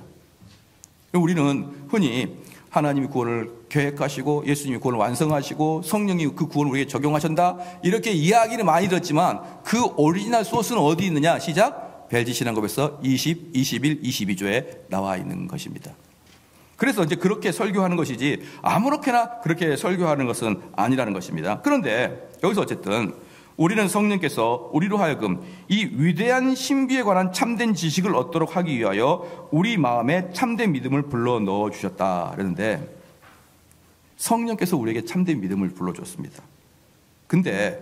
우리는 흔히 하나님이 구원을 계획하시고 예수님이 구원을 완성하시고 성령이 그 구원을 우리에게 적용하신다. 이렇게 이야기는 많이 들었지만 그 오리지널 소스는 어디 있느냐? 시작. 벨지 신앙고백서 20, 21, 22조에 나와 있는 것입니다. 그래서 이제 그렇게 설교하는 것이지 아무렇게나 그렇게 설교하는 것은 아니라는 것입니다. 그런데 여기서 어쨌든 우리는 성령께서 우리로 하여금 이 위대한 신비에 관한 참된 지식을 얻도록 하기 위하여 우리 마음에 참된 믿음을 불러 넣어 주셨다. 그러는데 성령께서 우리에게 참된 믿음을 불러줬습니다. 근데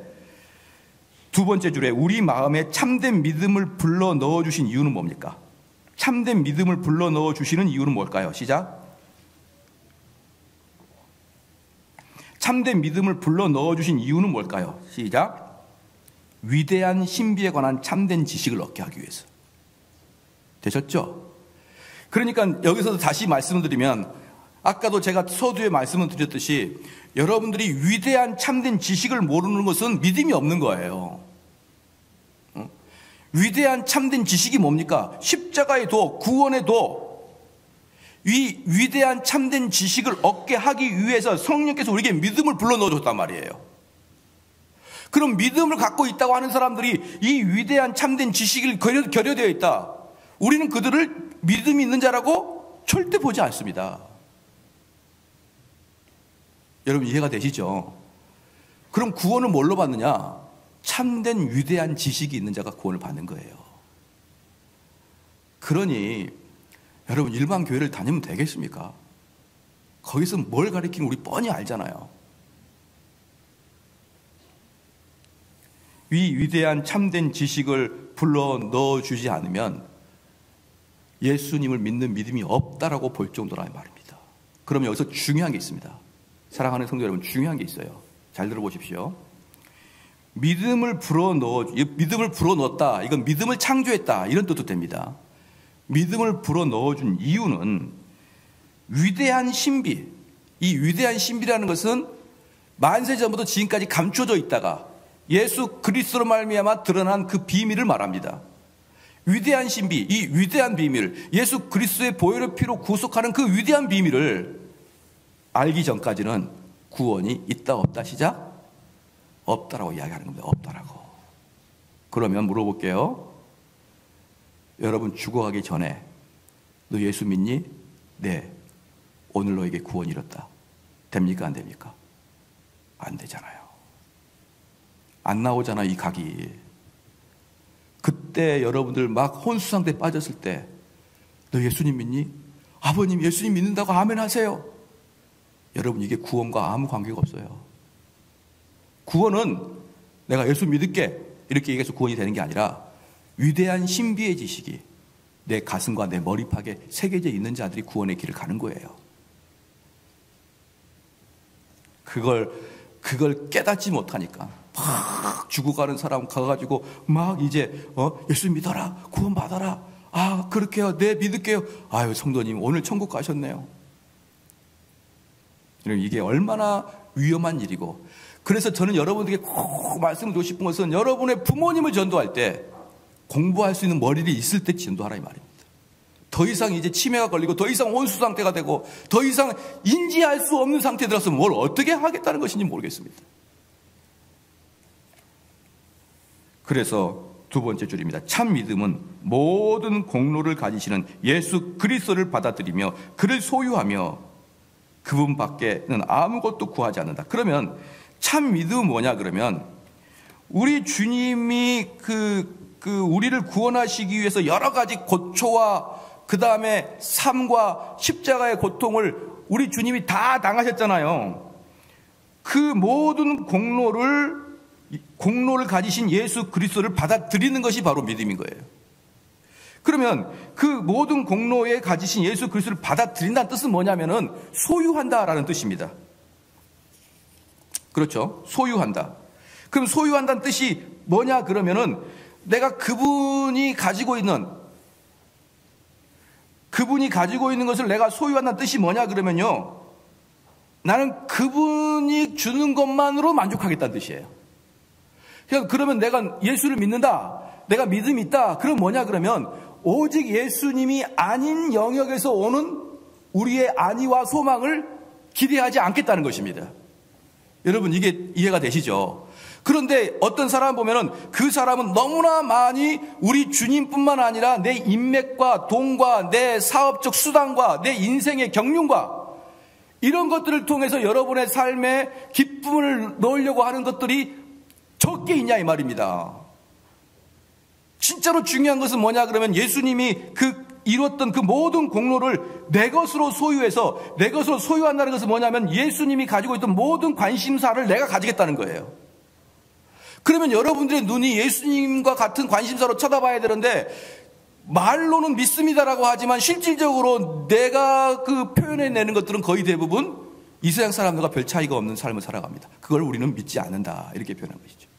두 번째 줄에 우리 마음에 참된 믿음을 불러 넣어 주신 이유는 뭡니까? 참된 믿음을 불러 넣어 주시는 이유는 뭘까요? 시작. 참된 믿음을 불러 넣어 주신 이유는 뭘까요? 시작. 위대한 신비에 관한 참된 지식을 얻게 하기 위해서. 되셨죠? 그러니까 여기서도 다시 말씀을 드리면 아까도 제가 서두에 말씀을 드렸듯이 여러분들이 위대한 참된 지식을 모르는 것은 믿음이 없는 거예요. 위대한 참된 지식이 뭡니까? 십자가의 도, 구원의 도. 이 위대한 참된 지식을 얻게 하기 위해서 성령께서 우리에게 믿음을 불러 넣어줬단 말이에요. 그럼 믿음을 갖고 있다고 하는 사람들이 이 위대한 참된 지식을 결여되어 있다. 우리는 그들을 믿음이 있는 자라고 절대 보지 않습니다. 여러분 이해가 되시죠? 그럼 구원을 뭘로 받느냐? 참된 위대한 지식이 있는 자가 구원을 받는 거예요. 그러니 여러분 일반 교회를 다니면 되겠습니까? 거기서 뭘 가르치는 우리 뻔히 알잖아요. 이 위대한 참된 지식을 불러 넣어주지 않으면 예수님을 믿는 믿음이 없다라고 볼 정도라는 말입니다. 그러면 여기서 중요한 게 있습니다. 사랑하는 성도 여러분, 중요한 게 있어요. 잘 들어보십시오. 믿음을 불어넣었다. 이건 믿음을 창조했다. 이런 뜻도 됩니다. 믿음을 불어넣어준 이유는 위대한 신비. 이 위대한 신비라는 것은 만세전부터 지금까지 감춰져 있다가 예수 그리스도로 말미암아 드러난 그 비밀을 말합니다. 위대한 신비, 이 위대한 비밀, 예수 그리스도의 보혈의 피로 구속하는 그 위대한 비밀을 알기 전까지는 구원이 있다 없다 시작? 없다라고 이야기하는 겁니다. 없다라고. 그러면 물어볼게요. 여러분 죽어가기 전에 너 예수 믿니? 네. 오늘 너에게 구원이 이뤘다. 됩니까? 안 됩니까? 안 되잖아요. 안 나오잖아 이 각이. 그때 여러분들 막 혼수상태에 빠졌을 때 너 예수님 믿니? 아버님 예수님 믿는다고 아멘 하세요. 여러분 이게 구원과 아무 관계가 없어요. 구원은 내가 예수 믿을게 이렇게 얘기해서 구원이 되는 게 아니라 위대한 신비의 지식이 내 가슴과 내 머리팍에 새겨져 있는 자들이 구원의 길을 가는 거예요. 그걸 깨닫지 못하니까 막 죽어가는 사람 가가지고 막 이제 예수 믿어라, 구원 받아라, 그렇게요, 네 믿을게요. 아유 성도님 오늘 천국 가셨네요. 이게 얼마나 위험한 일이고, 그래서 저는 여러분들에게 꼭 말씀드리고 싶은 것은 여러분의 부모님을 전도할 때 공부할 수 있는 머리를 있을 때 전도하라 이 말입니다. 더 이상 이제 치매가 걸리고 더 이상 혼수 상태가 되고 더 이상 인지할 수 없는 상태에 들어서 뭘 어떻게 하겠다는 것인지 모르겠습니다. 그래서 두 번째 줄입니다. 참 믿음은 모든 공로를 가지시는 예수 그리스도를 받아들이며 그를 소유하며 그분 밖에는 아무것도 구하지 않는다. 그러면 참 믿음은 뭐냐 그러면 우리 주님이 우리를 구원하시기 위해서 여러 가지 고초와 그 다음에 삶과 십자가의 고통을 우리 주님이 다 당하셨잖아요. 그 모든 공로를 가지신 예수 그리스도를 받아들이는 것이 바로 믿음인 거예요. 그러면 그 모든 공로에 가지신 예수 그리스도를 받아들인다는 뜻은 뭐냐면은 소유한다라는 뜻입니다. 그렇죠? 소유한다. 그럼 소유한다는 뜻이 뭐냐 그러면은 내가 그분이 가지고 있는 것을 내가 소유한다는 뜻이 뭐냐 그러면요, 나는 그분이 주는 것만으로 만족하겠다는 뜻이에요. 그러면 내가 예수를 믿는다, 내가 믿음이 있다, 그럼 뭐냐 그러면 오직 예수님이 아닌 영역에서 오는 우리의 안위와 소망을 기대하지 않겠다는 것입니다. 여러분 이게 이해가 되시죠? 그런데 어떤 사람 보면은 그 사람은 너무나 많이 우리 주님뿐만 아니라 내 인맥과 돈과 내 사업적 수단과 내 인생의 경륜과 이런 것들을 통해서 여러분의 삶에 기쁨을 넣으려고 하는 것들이 적게 있냐 이 말입니다. 진짜로 중요한 것은 뭐냐 그러면 예수님이 이뤘던 그 모든 공로를 내 것으로 소유해서, 내 것으로 소유한다는 것은 뭐냐면 예수님이 가지고 있던 모든 관심사를 내가 가지겠다는 거예요. 그러면 여러분들의 눈이 예수님과 같은 관심사로 쳐다봐야 되는데, 말로는 믿습니다라고 하지만 실질적으로 내가 표현해내는 것들은 거의 대부분 이 세상 사람들과 별 차이가 없는 삶을 살아갑니다. 그걸 우리는 믿지 않는다 이렇게 표현한 것이죠.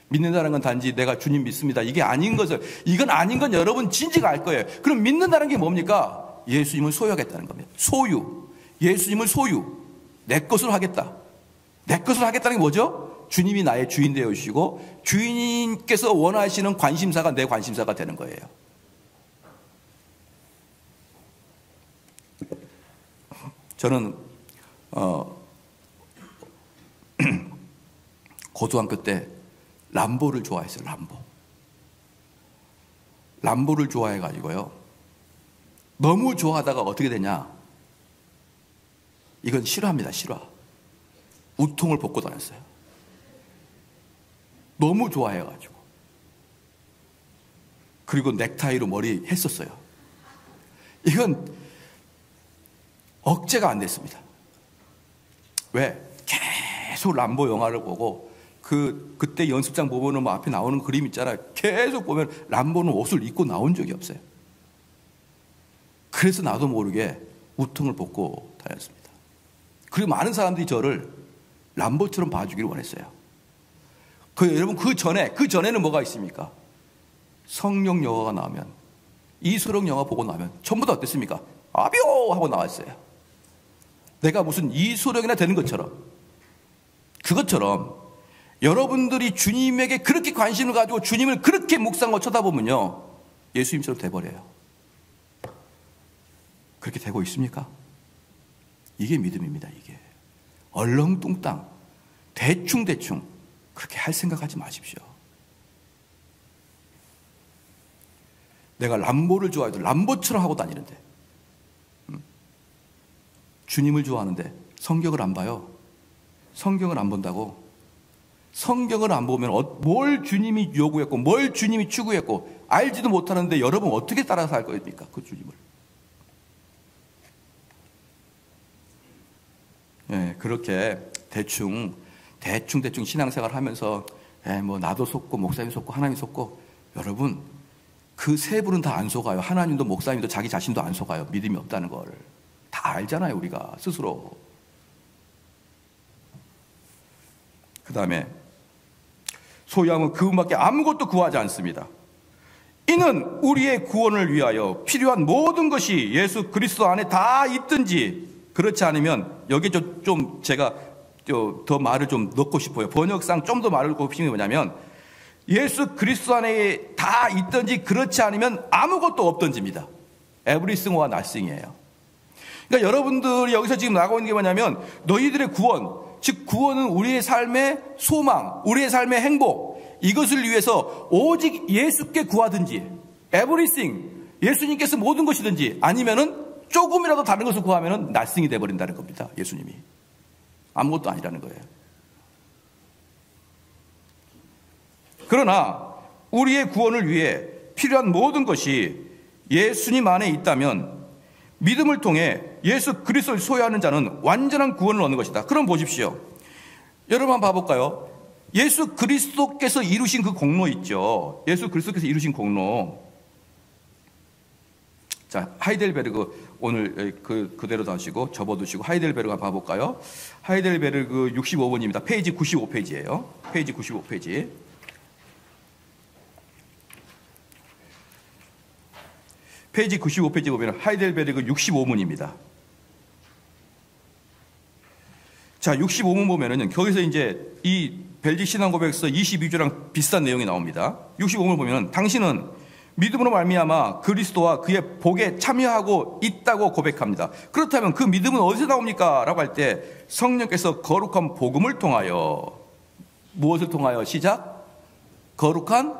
믿는다는 건 단지 내가 주님 믿습니다 이게 아닌 것을, 이건 아닌 건 여러분 진지가 알 거예요. 그럼 믿는다는 게 뭡니까? 예수님을 소유하겠다는 겁니다. 소유, 예수님을 소유, 내 것으로 하겠다. 내 것으로 하겠다는 게 뭐죠? 주님이 나의 주인 되어주시고 주인께서 원하시는 관심사가 내 관심사가 되는 거예요. 저는 고등학교 때 람보를 좋아했어요. 람보를 좋아해가지고요, 너무 좋아하다가 어떻게 되냐, 이건 실화입니다. 실화. 우통을 벗고 다녔어요. 너무 좋아해가지고. 그리고 넥타이로 머리 했었어요. 이건 억제가 안 됐습니다. 왜? 계속 람보 영화를 보고 그때 연습장 보면은 뭐 앞에 나오는 그림 있잖아요. 계속 보면 람보는 옷을 입고 나온 적이 없어요. 그래서 나도 모르게 우통을 벗고 다녔습니다. 그리고 많은 사람들이 저를 람보처럼 봐주기를 원했어요. 여러분 그 전에는 뭐가 있습니까? 성령 영화가 나오면, 이소룡 영화 보고 나면 전부 다 어땠습니까? 아비오 하고 나왔어요. 내가 무슨 이소룡이나 되는 것처럼. 그것처럼 여러분들이 주님에게 그렇게 관심을 가지고 주님을 그렇게 묵상하고 쳐다보면요, 예수님처럼 돼버려요. 그렇게 되고 있습니까? 이게 믿음입니다. 이게 얼렁뚱땅 대충 그렇게 할 생각하지 마십시오. 내가 람보를 좋아해도 람보처럼 하고 다니는데, 주님을 좋아하는데 성경을 안 봐요. 성경을 안 본다고. 성경을 안 보면 뭘 주님이 요구했고 뭘 주님이 추구했고 알지도 못하는데 여러분 어떻게 따라서 할 겁니까? 그 주님을. 그렇게 대충 신앙생활 하면서 뭐 나도 속고 목사님 속고 하나님 속고, 여러분 그 세 분은 다 안 속아요. 하나님도 목사님도 자기 자신도 안 속아요. 믿음이 없다는 걸 다 알잖아요, 우리가 스스로. 그 다음에 소유함은 그분밖에 아무것도 구하지 않습니다. 이는 우리의 구원을 위하여 필요한 모든 것이 예수 그리스도 안에 다 있든지, 그렇지 않으면 여기에 좀 제가 더 말을 좀 넣고 싶어요. 번역상 좀 더 말을 넣고 싶은 게 뭐냐면, 예수 그리스도 안에 다 있든지 그렇지 않으면 아무것도 없든지입니다. Everything or nothing이에요. 그러니까 여러분들이 여기서 지금 나가고 있는 게 뭐냐면, 너희들의 구원, 즉 구원은 우리의 삶의 소망, 우리의 삶의 행복, 이것을 위해서 오직 예수께 구하든지, everything, 예수님께서 모든 것이든지, 아니면은 조금이라도 다른 것을 구하면은 nothing이 되어버린다는 겁니다. 예수님이 아무것도 아니라는 거예요. 그러나 우리의 구원을 위해 필요한 모든 것이 예수님 안에 있다면 믿음을 통해 예수 그리스도를 소유하는 자는 완전한 구원을 얻는 것이다. 그럼 보십시오. 여러분 한번 봐볼까요? 예수 그리스도께서 이루신 그 공로 있죠. 예수 그리스도께서 이루신 공로. 자, 하이델베르그 오늘 그대로 다시고 접어두시고 하이델베르그 한번 봐볼까요? 하이델베르그 65번입니다. 페이지 95페이지예요. 페이지 95페이지. 페이지 95페이지 보면 하이델베르그 65문입니다. 자, 65문 보면은 거기서 이제 이 벨직 신앙고백서 22조랑 비슷한 내용이 나옵니다. 65문 보면은 당신은 믿음으로 말미암아 그리스도와 그의 복에 참여하고 있다고 고백합니다. 그렇다면 그 믿음은 어디서 나옵니까? 라고 할 때 성령께서 거룩한 복음을 통하여, 무엇을 통하여? 시작. 거룩한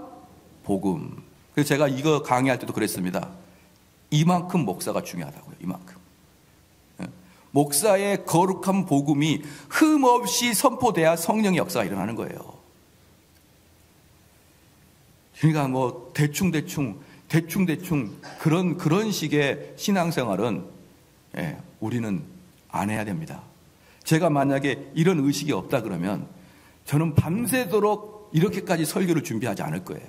복음. 그래서 제가 이거 강의할 때도 그랬습니다. 이만큼 목사가 중요하다고요. 이만큼. 목사의 거룩한 복음이 흠없이 선포돼야 성령의 역사가 일어나는 거예요. 그러니까 뭐 대충 그런 식의 신앙생활은 우리는 안 해야 됩니다. 제가 만약에 이런 의식이 없다 그러면 저는 밤새도록 이렇게까지 설교를 준비하지 않을 거예요.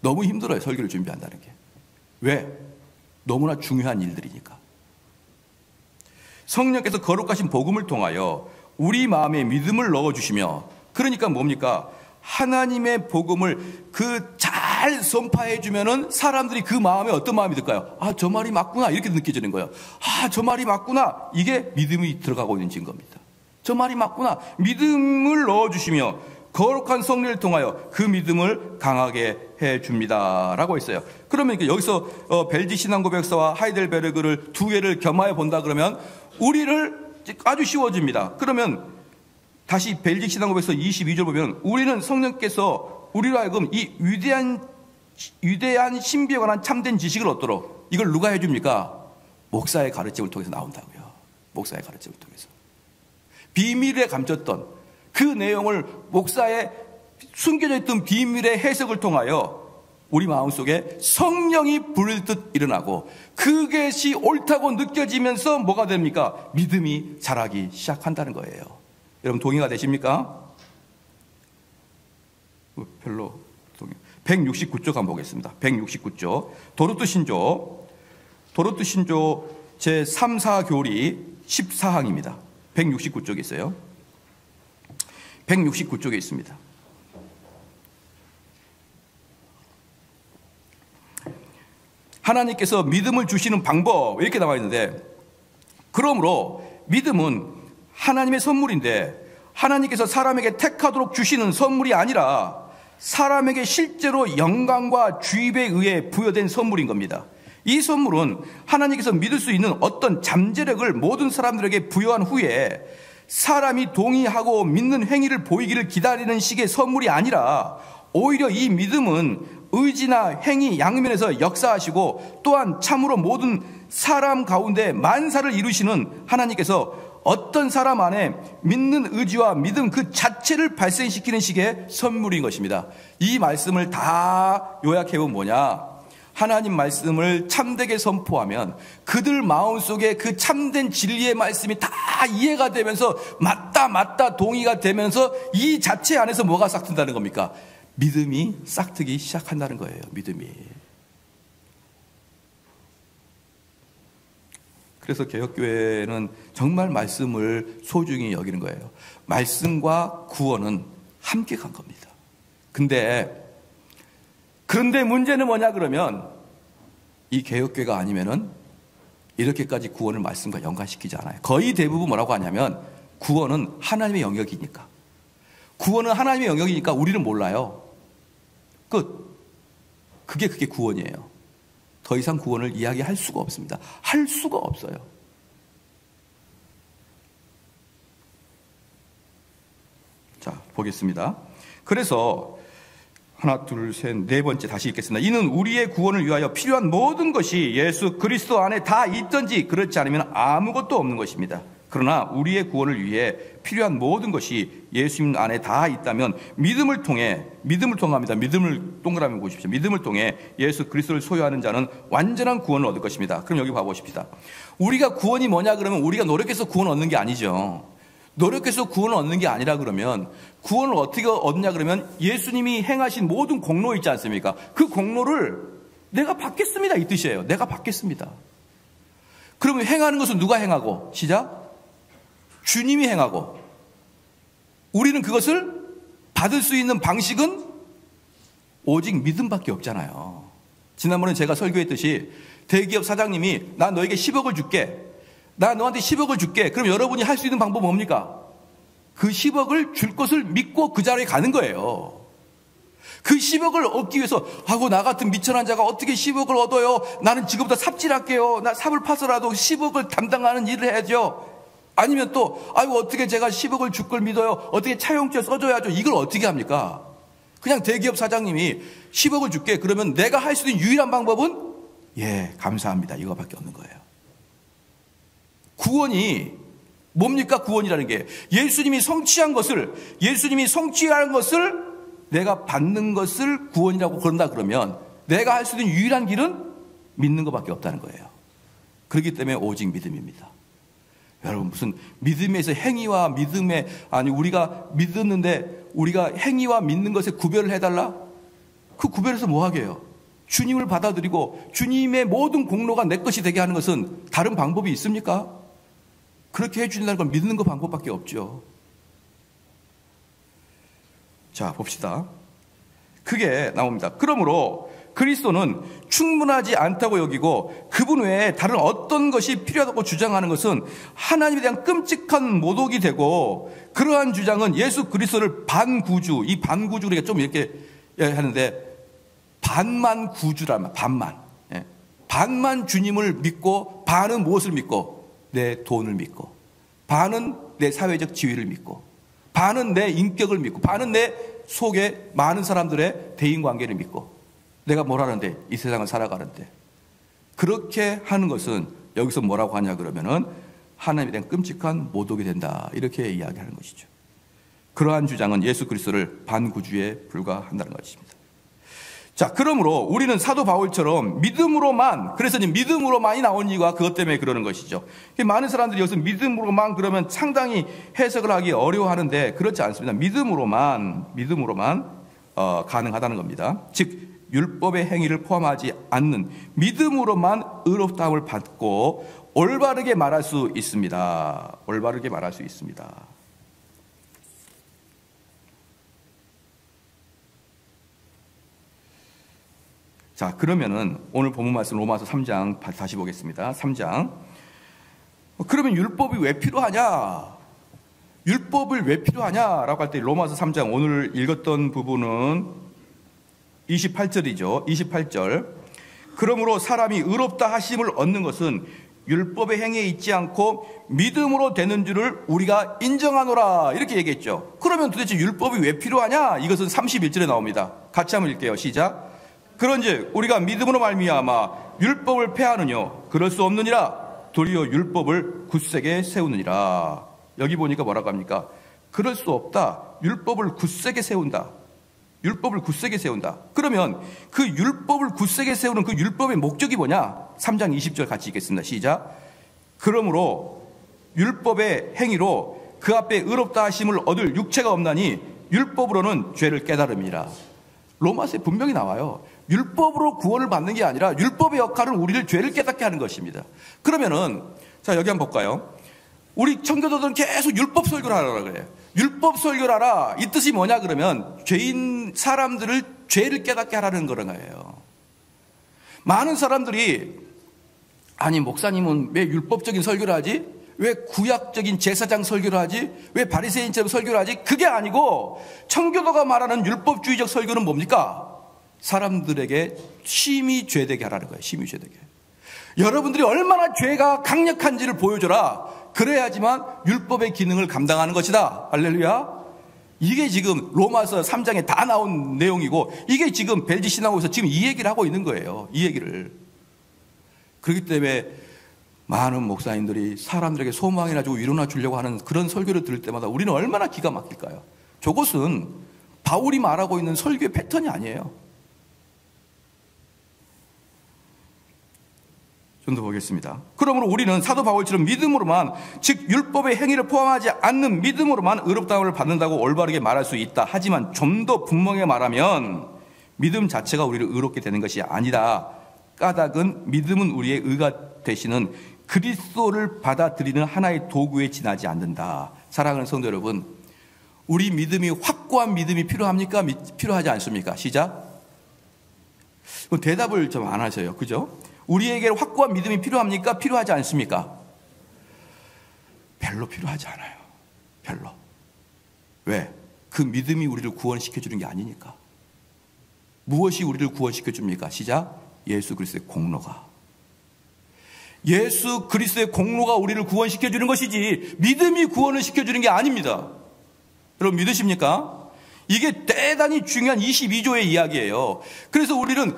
너무 힘들어요, 설교를 준비한다는 게. 왜? 너무나 중요한 일들이니까. 성령께서 거룩하신 복음을 통하여 우리 마음에 믿음을 넣어주시며, 그러니까 뭡니까? 하나님의 복음을 잘 선포해 주면은 사람들이 그 마음에 어떤 마음이 들까요? 아, 저 말이 맞구나, 이렇게 느껴지는 거예요. 아, 저 말이 맞구나, 이게 믿음이 들어가고 있는 증거입니다. 저 말이 맞구나, 믿음을 넣어주시며 거룩한 성령을 통하여 그 믿음을 강하게 해줍니다 라고 했어요. 그러면 여기서 벨직 신앙고백서와 하이델베르그를 두 개를 겸하여 본다 그러면 우리를 아주 쉬워집니다. 그러면 다시 벨직 신앙고백서 22절 보면, 우리는 성령께서 우리로 하여금 이 위대한 신비에 관한 참된 지식을 얻도록, 이걸 누가 해줍니까? 목사의 가르침을 통해서 나온다고요. 목사의 가르침을 통해서 비밀에 감췄던 그 내용을, 목사의 숨겨져 있던 비밀의 해석을 통하여 우리 마음속에 성령이 불듯 일어나고, 그것이 옳다고 느껴지면서 뭐가 됩니까? 믿음이 자라기 시작한다는 거예요. 여러분 동의가 되십니까? 별로 동의. 169쪽 한번 보겠습니다. 169쪽 도르트 신조 제3, 4교리 14항입니다. 169쪽에 있어요. 169쪽에 있습니다. 하나님께서 믿음을 주시는 방법, 이렇게 나와 있는데, 그러므로 믿음은 하나님의 선물인데, 하나님께서 사람에게 택하도록 주시는 선물이 아니라 사람에게 실제로 영광과 주입에 의해 부여된 선물인 겁니다. 이 선물은 하나님께서 믿을 수 있는 어떤 잠재력을 모든 사람들에게 부여한 후에 사람이 동의하고 믿는 행위를 보이기를 기다리는 식의 선물이 아니라, 오히려 이 믿음은 의지나 행위 양면에서 역사하시고, 또한 참으로 모든 사람 가운데 만사를 이루시는 하나님께서 어떤 사람 안에 믿는 의지와 믿음 그 자체를 발생시키는 식의 선물인 것입니다. 이 말씀을 다 요약해보면 뭐냐? 하나님 말씀을 참되게 선포하면 그들 마음속에 그 참된 진리의 말씀이 다 이해가 되면서 맞다 동의가 되면서 이 자체 안에서 뭐가 싹튼다는 겁니까? 믿음이 싹트기 시작한다는 거예요. 믿음이. 그래서 개혁교회는 정말 말씀을 소중히 여기는 거예요. 말씀과 구원은 함께 간 겁니다. 그런데 문제는 뭐냐 그러면 이 개혁교회가 아니면은 이렇게까지 구원을 말씀과 연관시키지 않아요. 거의 대부분 뭐라고 하냐면 구원은 하나님의 영역이니까. 구원은 하나님의 영역이니까 우리는 몰라요. 끝. 그게 구원이에요. 더 이상 구원을 이야기할 수가 없습니다. 할 수가 없어요. 자, 보겠습니다. 그래서 하나, 둘, 셋, 네 번째 다시 읽겠습니다. 이는 우리의 구원을 위하여 필요한 모든 것이 예수 그리스도 안에 다 있든지 그렇지 않으면 아무것도 없는 것입니다. 그러나 우리의 구원을 위해 필요한 모든 것이 예수님 안에 다 있다면 믿음을 통합니다. 믿음을 동그라미 보십시오. 믿음을 통해 예수 그리스도를 소유하는 자는 완전한 구원을 얻을 것입니다. 그럼 여기 봐보십시다. 우리가 구원이 뭐냐 그러면 우리가 노력해서 구원 얻는 게 아니죠. 노력해서 구원을 얻는 게 아니라 그러면 구원을 어떻게 얻냐 그러면 예수님이 행하신 모든 공로 있지 않습니까? 그 공로를 내가 받겠습니다 이 뜻이에요. 내가 받겠습니다. 그러면 행하는 것은 누가 행하고? 시작. 주님이 행하고 우리는 그것을 받을 수 있는 방식은 오직 믿음밖에 없잖아요. 지난번에 제가 설교했듯이 대기업 사장님이 나 너에게 10억을 줄게. 나 너한테 10억을 줄게. 그럼 여러분이 할 수 있는 방법은 뭡니까? 그 10억을 줄 것을 믿고 그 자리에 가는 거예요. 그 10억을 얻기 위해서 나 같은 미천한 자가 어떻게 10억을 얻어요? 나는 지금부터 삽질할게요. 나 삽을 파서라도 10억을 담당하는 일을 해야죠. 아니면 또 어떻게 제가 10억을 줄 걸 믿어요? 어떻게 차용증 써줘야죠? 이걸 어떻게 합니까? 그냥 대기업 사장님이 10억을 줄게. 그러면 내가 할 수 있는 유일한 방법은 감사합니다. 이거밖에 없는 거예요. 구원이 뭡니까? 구원이라는 게 예수님이 성취한 것을 내가 받는 것을 구원이라고 그런다 그러면 내가 할 수 있는 유일한 길은 믿는 것밖에 없다는 거예요. 그렇기 때문에 오직 믿음입니다. 여러분 무슨 믿음에서 행위와 믿음에 우리가 믿었는데 우리가 행위와 믿는 것에 구별을 해달라? 그 구별해서 뭐 하게 해요? 주님을 받아들이고 주님의 모든 공로가 내 것이 되게 하는 것은 다른 방법이 있습니까? 그렇게 해주신다는 건 믿는 것 방법밖에 없죠. 자, 봅시다. 그게 나옵니다. 그러므로 그리스도는 충분하지 않다고 여기고 그분 외에 다른 어떤 것이 필요하다고 주장하는 것은 하나님에 대한 끔찍한 모독이 되고 그러한 주장은 예수 그리스도를 반구주, 이 반구주 우리가 좀 이렇게 하는데 반만 구주라면 반만 주님을 믿고 반은 무엇을 믿고 내 돈을 믿고 반은 내 사회적 지위를 믿고 반은 내 인격을 믿고 반은 내 속에 많은 사람들의 대인관계를 믿고 내가 뭘 하는데 이 세상을 살아가는데 그렇게 하는 것은 여기서 뭐라고 하냐 그러면은 하나님에 대한 끔찍한 모독이 된다 이렇게 이야기하는 것이죠. 그러한 주장은 예수 그리스도를 반구주에 불과한다는 것입니다. 자, 그러므로 우리는 사도 바울처럼 믿음으로만, 그래서 믿음으로만이 나온 이유가 그것 때문에 그러는 것이죠. 많은 사람들이 여기서 믿음으로만 그러면 상당히 해석을 하기 어려워하는데 그렇지 않습니다. 믿음으로만 가능하다는 겁니다. 즉 율법의 행위를 포함하지 않는 믿음으로만 의롭다함을 받고 올바르게 말할 수 있습니다. 올바르게 말할 수 있습니다. 자, 그러면은 오늘 본문 말씀 로마서 3장 다시 보겠습니다. 3장. 그러면 율법이 왜 필요하냐? 율법을 왜 필요하냐라고 할 때 로마서 3장 오늘 읽었던 부분은 28절이죠. 28절. 그러므로 사람이 의롭다 하심을 얻는 것은 율법의 행위에 있지 않고 믿음으로 되는 줄을 우리가 인정하노라 이렇게 얘기했죠. 그러면 도대체 율법이 왜 필요하냐? 이것은 31절에 나옵니다. 같이 한번 읽게요. 시작. 그런즉 우리가 믿음으로 말미암아 율법을 폐하느뇨 그럴 수 없느니라 도리어 율법을 굳세게 세우느니라. 여기 보니까 뭐라고 합니까? 그럴 수 없다. 율법을 굳세게 세운다. 율법을 굳세게 세운다. 그러면 그 율법을 굳세게 세우는 그 율법의 목적이 뭐냐? 3장 20절 같이 읽겠습니다. 시작. 그러므로 율법의 행위로 그 앞에 의롭다 하심을 얻을 육체가 없나니 율법으로는 죄를 깨달음이라. 로마서에 분명히 나와요. 율법으로 구원을 받는 게 아니라 율법의 역할은 우리를 죄를 깨닫게 하는 것입니다. 그러면은 자, 여기 한번 볼까요? 우리 청교도들은 계속 율법 설교를 하라고 그래요. 율법 설교를 하라. 이 뜻이 뭐냐 그러면 죄인 사람들을 죄를 깨닫게 하라는 그런 거예요. 많은 사람들이 아니 목사님은 왜 율법적인 설교를 하지? 왜 구약적인 제사장 설교를 하지? 왜 바리새인처럼 설교를 하지? 그게 아니고 청교도가 말하는 율법주의적 설교는 뭡니까? 사람들에게 심히 죄되게 하라는 거예요. 심히 죄되게. 여러분들이 얼마나 죄가 강력한지를 보여줘라. 그래야지만 율법의 기능을 감당하는 것이다. 할렐루야. 이게 지금 로마서 3장에 다 나온 내용이고 이게 지금 벨지 신학원에서 지금 이 얘기를 하고 있는 거예요. 이 얘기를. 그렇기 때문에 많은 목사님들이 사람들에게 소망이나 주고 위로나 주려고 하는 그런 설교를 들을 때마다 우리는 얼마나 기가 막힐까요? 저것은 바울이 말하고 있는 설교의 패턴이 아니에요. 좀 더 보겠습니다. 그러므로 우리는 사도 바울처럼 믿음으로만, 즉 율법의 행위를 포함하지 않는 믿음으로만 의롭다함을 받는다고 올바르게 말할 수 있다. 하지만 좀 더 분명하게 말하면 믿음 자체가 우리를 의롭게 되는 것이 아니다. 까닭은 믿음은 우리의 의가 되시는 그리스도를 받아들이는 하나의 도구에 지나지 않는다. 사랑하는 성도 여러분, 우리 믿음이 확고한 믿음이 필요합니까? 필요하지 않습니까? 시작. 대답을 좀 안 하세요. 그죠? 우리에게 확고한 믿음이 필요합니까? 필요하지 않습니까? 별로 필요하지 않아요. 별로. 왜? 그 믿음이 우리를 구원시켜주는 게 아니니까. 무엇이 우리를 구원시켜줍니까? 시작. 예수 그리스도의 공로가. 예수 그리스도의 공로가 우리를 구원시켜주는 것이지 믿음이 구원을 시켜주는 게 아닙니다. 여러분 믿으십니까? 이게 대단히 중요한 22조의 이야기예요. 그래서 우리는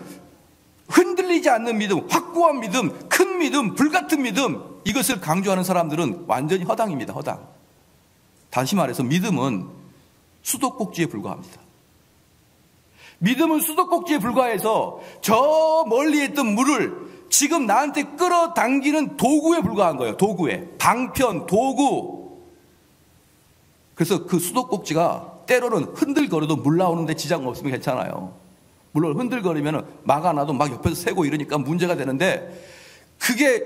흔들리지 않는 믿음, 확고한 믿음, 큰 믿음, 불같은 믿음, 이것을 강조하는 사람들은 완전히 허당입니다. 허당. 다시 말해서 믿음은 수도꼭지에 불과합니다. 믿음은 수도꼭지에 불과해서 저 멀리 있던 물을 지금 나한테 끌어당기는 도구에 불과한 거예요. 도구에. 방편, 도구. 그래서 그 수도꼭지가 때로는 흔들거려도 물 나오는데 지장 없으면 괜찮아요. 물론 흔들거리면 막아놔도 막 옆에서 새고 이러니까 문제가 되는데, 그게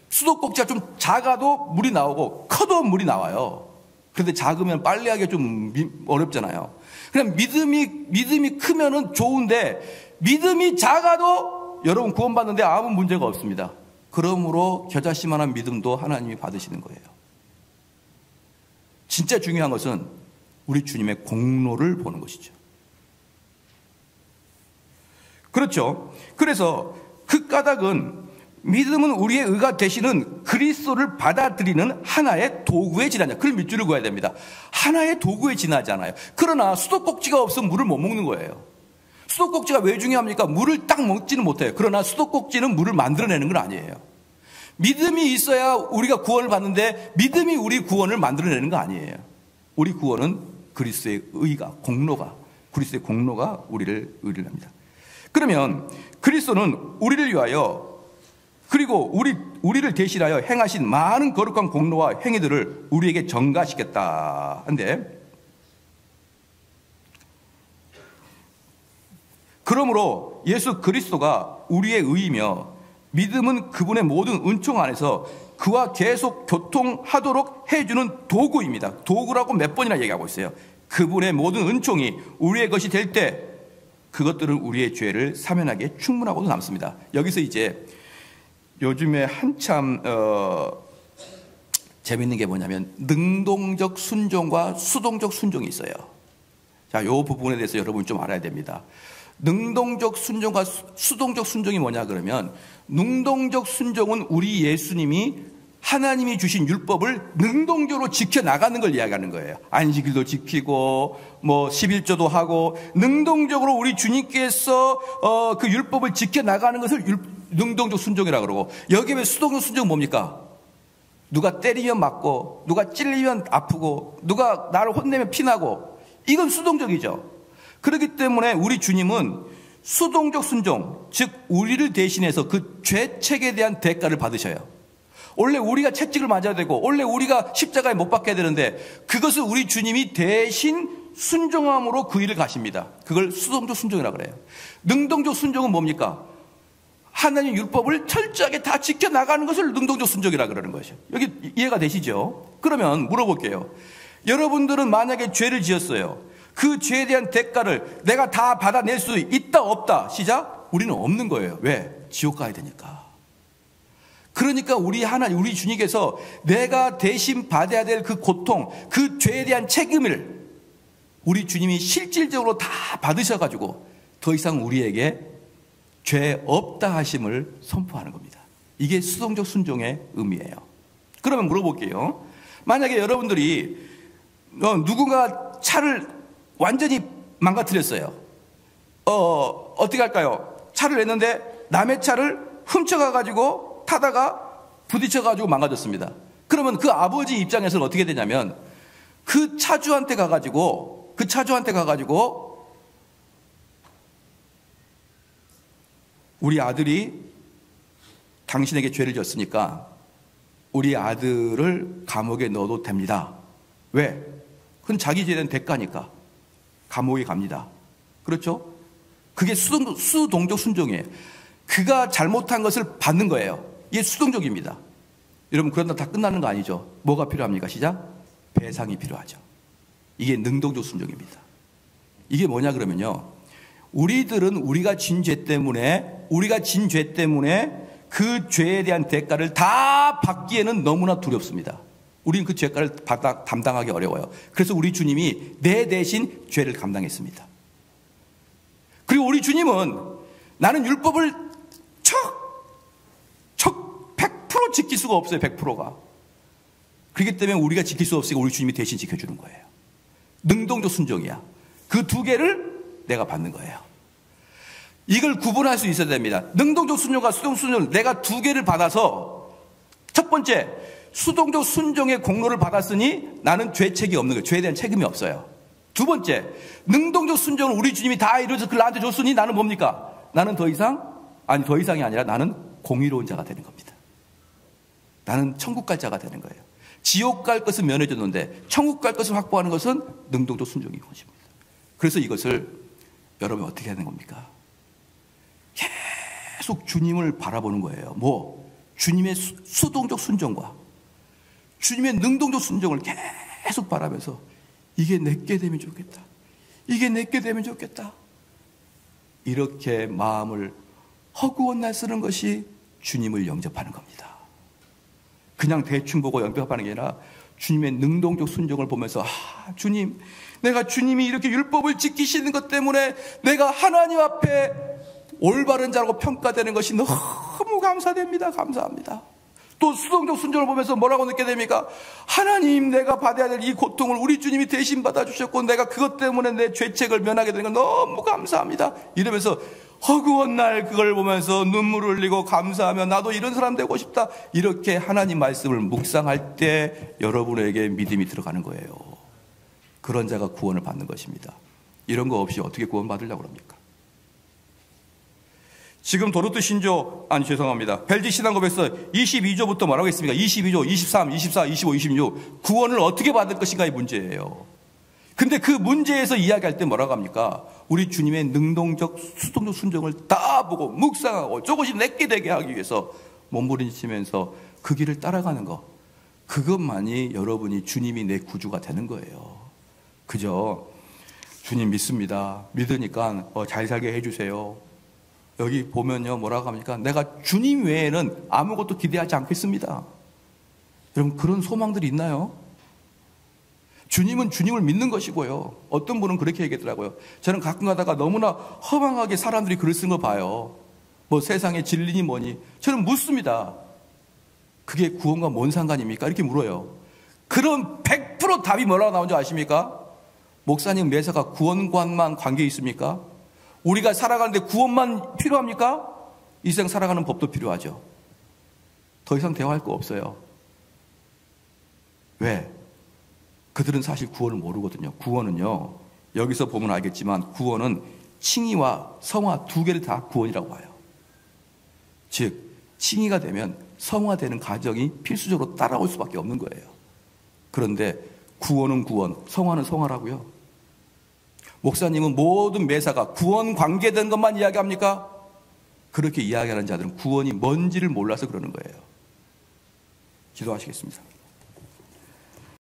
수도꼭지가 좀 작아도 물이 나오고 커도 물이 나와요. 그런데 작으면 빨래하기 좀 어렵잖아요. 그냥 믿음이 크면은 좋은데 믿음이 작아도 여러분 구원받는데 아무 문제가 없습니다. 그러므로 겨자씨만한 믿음도 하나님이 받으시는 거예요. 진짜 중요한 것은 우리 주님의 공로를 보는 것이죠. 그렇죠. 그래서 그 까닭은 믿음은 우리의 의가 되시는 그리스도를 받아들이는 하나의 도구에 지나냐. 그걸 밑줄을 그어야 됩니다. 하나의 도구에 지나지 않아요. 그러나 수도꼭지가 없으면 물을 못 먹는 거예요. 수도꼭지가 왜 중요합니까? 물을 딱 먹지는 못해요. 그러나 수도꼭지는 물을 만들어내는 건 아니에요. 믿음이 있어야 우리가 구원을 받는데 믿음이 우리 구원을 만들어내는 거 아니에요. 우리 구원은 그리스도의 의가, 공로가, 그리스도의 공로가 우리를 의뢰합니다. 그러면 그리스도는 우리를 위하여, 그리고 우리를 대신하여 행하신 많은 거룩한 공로와 행위들을 우리에게 전가시켰다 한데, 그러므로 예수 그리스도가 우리의 의이며 믿음은 그분의 모든 은총 안에서 그와 계속 교통하도록 해주는 도구입니다. 도구라고 몇 번이나 얘기하고 있어요. 그분의 모든 은총이 우리의 것이 될 때 그것들은 우리의 죄를 사면하기에 충분하고도 남습니다. 여기서 이제 요즘에 한참 재밌는 게 뭐냐면 능동적 순종과 수동적 순종이 있어요. 자, 이 부분에 대해서 여러분이 좀 알아야 됩니다. 능동적 순종과 수동적 순종이 뭐냐 그러면, 능동적 순종은 우리 예수님이 하나님이 주신 율법을 능동적으로 지켜나가는 걸 이야기하는 거예요. 안식일도 지키고 11조도 하고 능동적으로 우리 주님께서 그 율법을 지켜나가는 것을 능동적 순종이라고 그러고, 여기에 수동적 순종은 뭡니까? 누가 때리면 맞고, 누가 찔리면 아프고, 누가 나를 혼내면 피나고, 이건 수동적이죠. 그렇기 때문에 우리 주님은 수동적 순종, 즉 우리를 대신해서 그 죄책에 대한 대가를 받으셔요. 원래 우리가 채찍을 맞아야 되고 원래 우리가 십자가에 못 박혀야 되는데 그것을 우리 주님이 대신 순종함으로 그 일을 가십니다. 그걸 수동적 순종이라고 그래요. 능동적 순종은 뭡니까? 하나님 율법을 철저하게 다 지켜나가는 것을 능동적 순종이라고 그러는 것이죠. 여기 이해가 되시죠? 그러면 물어볼게요. 여러분들은 만약에 죄를 지었어요. 그 죄에 대한 대가를 내가 다 받아낼 수 있다 없다? 시작? 우리는 없는 거예요. 왜? 지옥 가야 되니까. 그러니까 우리 주님께서 내가 대신 받아야 될 그 고통, 그 죄에 대한 책임을 우리 주님이 실질적으로 다 받으셔가지고 더 이상 우리에게 죄 없다 하심을 선포하는 겁니다. 이게 수동적 순종의 의미예요. 그러면 물어볼게요. 만약에 여러분들이 누군가 차를 완전히 망가뜨렸어요. 어떻게 할까요? 차를 냈는데 남의 차를 훔쳐가가지고 타다가 부딪혀가지고 망가졌습니다. 그러면 그 아버지 입장에서는 어떻게 되냐면 그 차주한테 가가지고 우리 아들이 당신에게 죄를 졌으니까 우리 아들을 감옥에 넣어도 됩니다. 왜? 그건 자기 죄에 대한 대가니까 감옥에 갑니다. 그렇죠? 그게 수동적 순종이에요. 그가 잘못한 것을 받는 거예요. 이게 수동적입니다. 여러분, 그런다 다 끝나는 거 아니죠? 뭐가 필요합니까? 시작? 배상이 필요하죠. 이게 능동적 순종입니다. 이게 뭐냐 그러면요, 우리들은 우리가 진 죄 때문에 그 죄에 대한 대가를 다 받기에는 너무나 두렵습니다. 우리는 그 죄가를 담당하기 어려워요. 그래서 우리 주님이 내 대신 죄를 감당했습니다. 그리고 우리 주님은 나는 율법을 척 100% 지킬 수가 없어요. 100%가. 그렇기 때문에 우리가 지킬 수 없으니까 우리 주님이 대신 지켜주는 거예요. 능동적 순종이야. 그 두 개를 내가 받는 거예요. 이걸 구분할 수 있어야 됩니다. 능동적 순종과 수동적 순종, 내가 두 개를 받아서 첫 번째, 수동적 순종의 공로를 받았으니 나는 죄책이 없는 거예요. 죄에 대한 책임이 없어요. 두 번째, 능동적 순종을 우리 주님이 다 이루어서 그걸 나한테 줬으니 나는 뭡니까? 나는 더 이상이 아니라 나는 공의로운 자가 되는 겁니다. 나는 천국 갈 자가 되는 거예요. 지옥 갈 것은 면해줬는데 천국 갈 것을 확보하는 것은 능동적 순종인 것입니다. 그래서 이것을 여러분 어떻게 하는 겁니까? 계속 주님을 바라보는 거예요. 주님의 수동적 순종과 주님의 능동적 순종을 계속 바라면서 이게 내게 되면 좋겠다. 이게 내게 되면 좋겠다. 이렇게 마음을 허구한 날 쓰는 것이 주님을 영접하는 겁니다. 그냥 대충 보고 영접하는 게 아니라 주님의 능동적 순종을 보면서 주님, 내가 주님이 이렇게 율법을 지키시는 것 때문에 내가 하나님 앞에 올바른 자라고 평가되는 것이 너무 감사됩니다. 감사합니다. 또 수동적 순종을 보면서 뭐라고 느끼게 됩니까? 하나님, 내가 받아야 될 이 고통을 우리 주님이 대신 받아주셨고 내가 그것 때문에 내 죄책을 면하게 되는 건 너무 감사합니다. 이러면서 허구한 날 그걸 보면서 눈물을 흘리고 감사하며 나도 이런 사람 되고 싶다. 이렇게 하나님 말씀을 묵상할 때 여러분에게 믿음이 들어가는 거예요. 그런 자가 구원을 받는 것입니다. 이런 거 없이 어떻게 구원 받으려고 합니까? 지금 도르트 신조, 벨지 신앙고백서 22조부터 뭐라고 했습니까? 22조, 23, 24, 25, 26 구원을 어떻게 받을 것인가의 문제예요. 근데 그 문제에서 이야기할 때 뭐라고 합니까? 우리 주님의 능동적 수동적 순종을 다 보고 묵상하고 조금씩 내게 되게 하기 위해서 몸부림치면서 그 길을 따라가는 것, 그것만이 여러분이 주님이 내 구주가 되는 거예요. 그죠? 주님 믿습니다. 믿으니까 잘 살게 해주세요. 여기 보면요, 뭐라고 합니까? 내가 주님 외에는 아무것도 기대하지 않겠습니다. 여러분, 그런 소망들이 있나요? 주님은 주님을 믿는 것이고요. 어떤 분은 그렇게 얘기하더라고요. 저는 가끔 가다가 너무나 허망하게 사람들이 글을 쓴 거 봐요. 세상의 진리니 뭐니. 저는 묻습니다. 그게 구원과 뭔 상관입니까? 이렇게 물어요. 그럼 100% 답이 뭐라고 나온 줄 아십니까? 목사님, 매사가 구원과만 관계 있습니까? 우리가 살아가는데 구원만 필요합니까? 이 세상 살아가는 법도 필요하죠. 더 이상 대화할 거 없어요. 왜? 그들은 사실 구원을 모르거든요. 구원은요, 여기서 보면 알겠지만 구원은 칭의와 성화 두 개를 다 구원이라고 봐요. 즉 칭의가 되면 성화되는 과정이 필수적으로 따라올 수밖에 없는 거예요. 그런데 구원은 구원, 성화는 성화라고요. 목사님은 모든 매사가 구원 관계된 것만 이야기합니까? 그렇게 이야기하는 자들은 구원이 뭔지를 몰라서 그러는 거예요. 기도하시겠습니다.